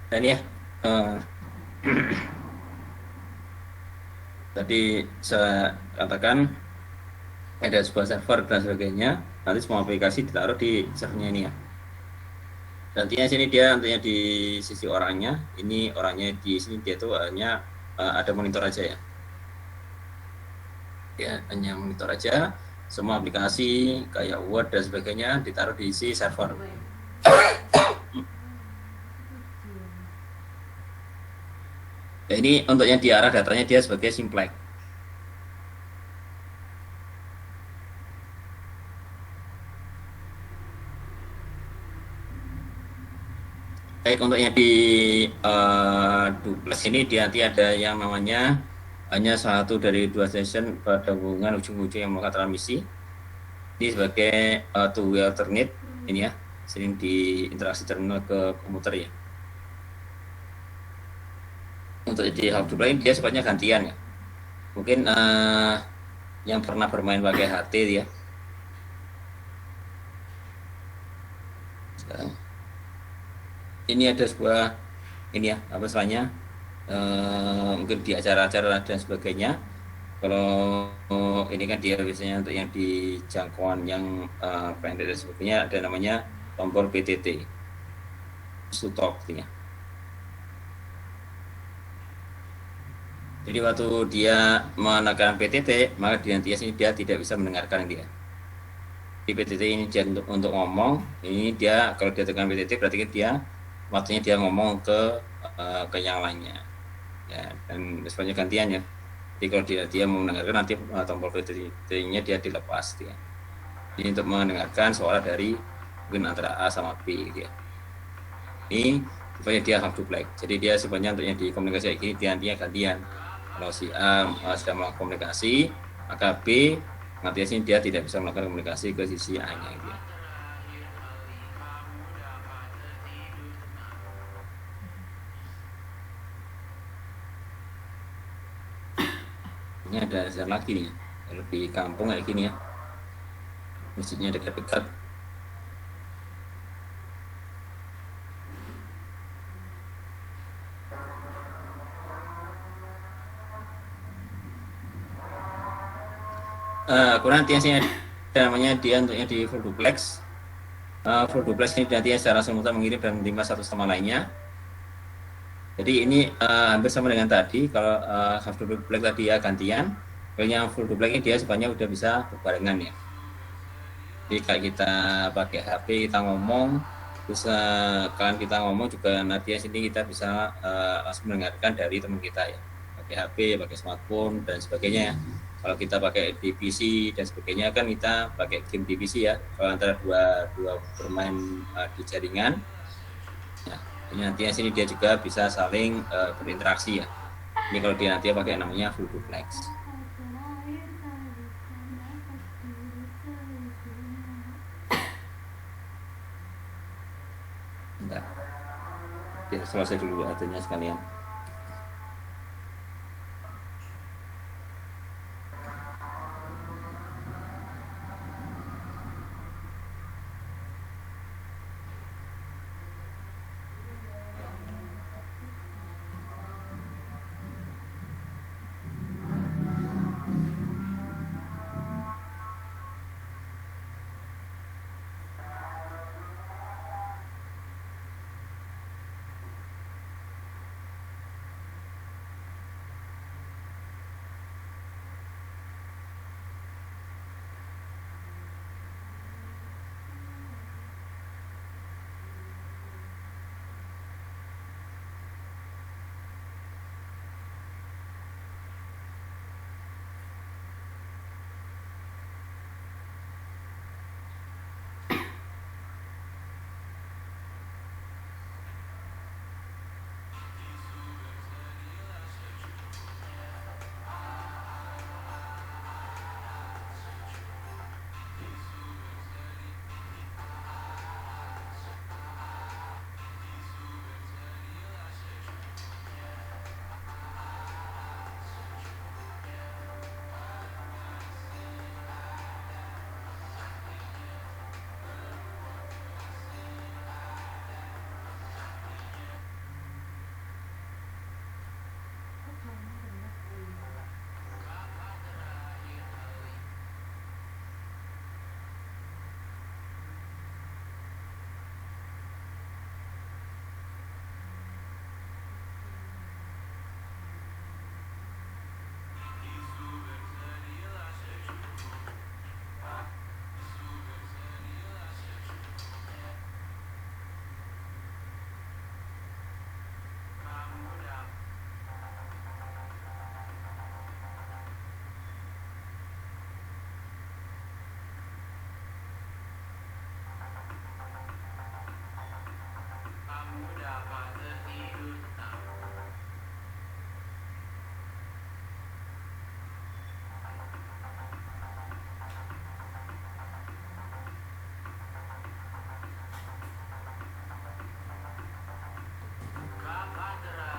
Dan ya, eh, tadi saya katakan ada sebuah server dan sebagainya. Nanti semua aplikasi ditaruh di servernya ini ya. Nantinya sini dia nantinya di sisi orangnya, ini orangnya di sini dia tuh hanya ada monitor aja ya. Ya, hanya monitor aja. Semua aplikasi kayak Word dan sebagainya ditaruh di isi server. Ya, ini untuk yang diarah datanya dia sebagai simplex. Baik, untuk yang di duplex ini dia nanti ada yang namanya hanya satu dari dua session pada hubungan ujung-ujung yang melakukan transmisi. Ini sebagai two-way alternate ini ya, sering di interaksi terminal ke komputer ya. Untuk di hub duplex ini dia sifatnya gantian ya. Mungkin yang pernah bermain pakai HT ya. Sekarang ini ada sebuah ini ya, apa istilahnya, mungkin di acara-acara dan sebagainya. Kalau ini kan dia biasanya untuk yang di jangkauan yang pendek dan sebagainya ada namanya tombol PTT, to talk ya. Jadi waktu dia menekan PTT, maka di nanti sini dia tidak bisa mendengarkan dia. Di PTT ini dia untuk ngomong, ini dia kalau dia tekan PTT berarti dia waktunya dia ngomong ke yang lainnya. Ya, dan sebenarnya gantian ya. Jadi kalau dia mau mendengarkan nanti tombol PTT-nya dia dilepas dia. Ini untuk mendengarkan suara dari mungkin antara A sama B dia. Ini sebenarnya dia hub duplex. Jadi dia sebenarnya untuk yang di komunikasi kayak gini dia nantinya gantian. Kalau si A sedang melakukan komunikasi, maka B nanti sini dia tidak bisa melakukan komunikasi ke sisi A-nya gitu ya. Ini ada lagi nih, kalau di kampung kayak gini ya, masjidnya dekat-dekat. Kurang nanti sini ada namanya dia untuknya di full duplex. Full duplex ini nantinya secara simultan mengirim dan menerima satu sama lainnya. Jadi ini hampir sama dengan tadi. Kalau half duplex tadi ya gantian, kalau yang full duplex ini dia sebenarnya udah bisa berbarengan ya. Jadi kayak kita pakai HP kita ngomong, terus kalian kita ngomong juga nanti sini kita bisa langsung mendengarkan dari teman kita ya. Pakai HP, pakai smartphone dan sebagainya ya. Kalau kita pakai di PC dan sebagainya kan kita pakai game di PC ya. Kalau antara dua bermain di jaringan, ya, ini nantinya sini dia juga bisa saling berinteraksi ya. Ini kalau dia nanti pakai namanya full duplex. Bentar. Ya, selesai dulu artinya sekalian.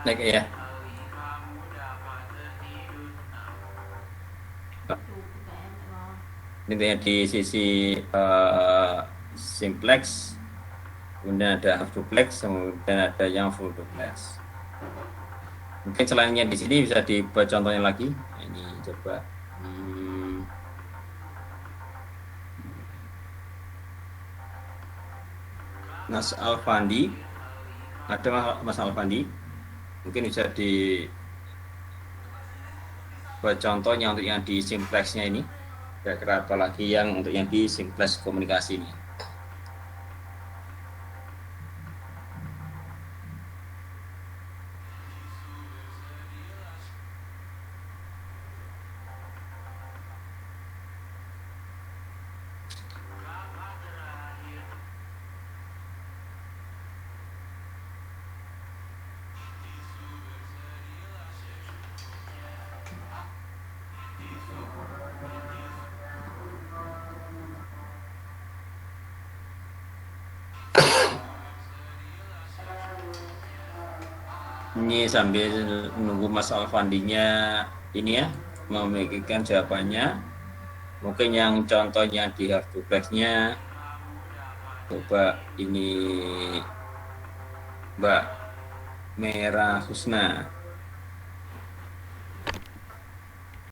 Oke ya. Intinya di sisi simplex, kemudian ada half duplex, kemudian ada yang full duplex. Mungkin selainnya di sini bisa dibuat contohnya lagi. Nah, ini coba. Mas Alfandi, ada Mas Alfandi, mungkin bisa dibuat contohnya untuk yang di simplexnya ini. Kira-kira apa lagi yang untuk yang di simplex komunikasi ini? Ini sambil menunggu Mas Alfandinya ini ya memikirkan jawabannya. Mungkin yang contohnya di half duplexnya, coba ini Mbak Merah Husna.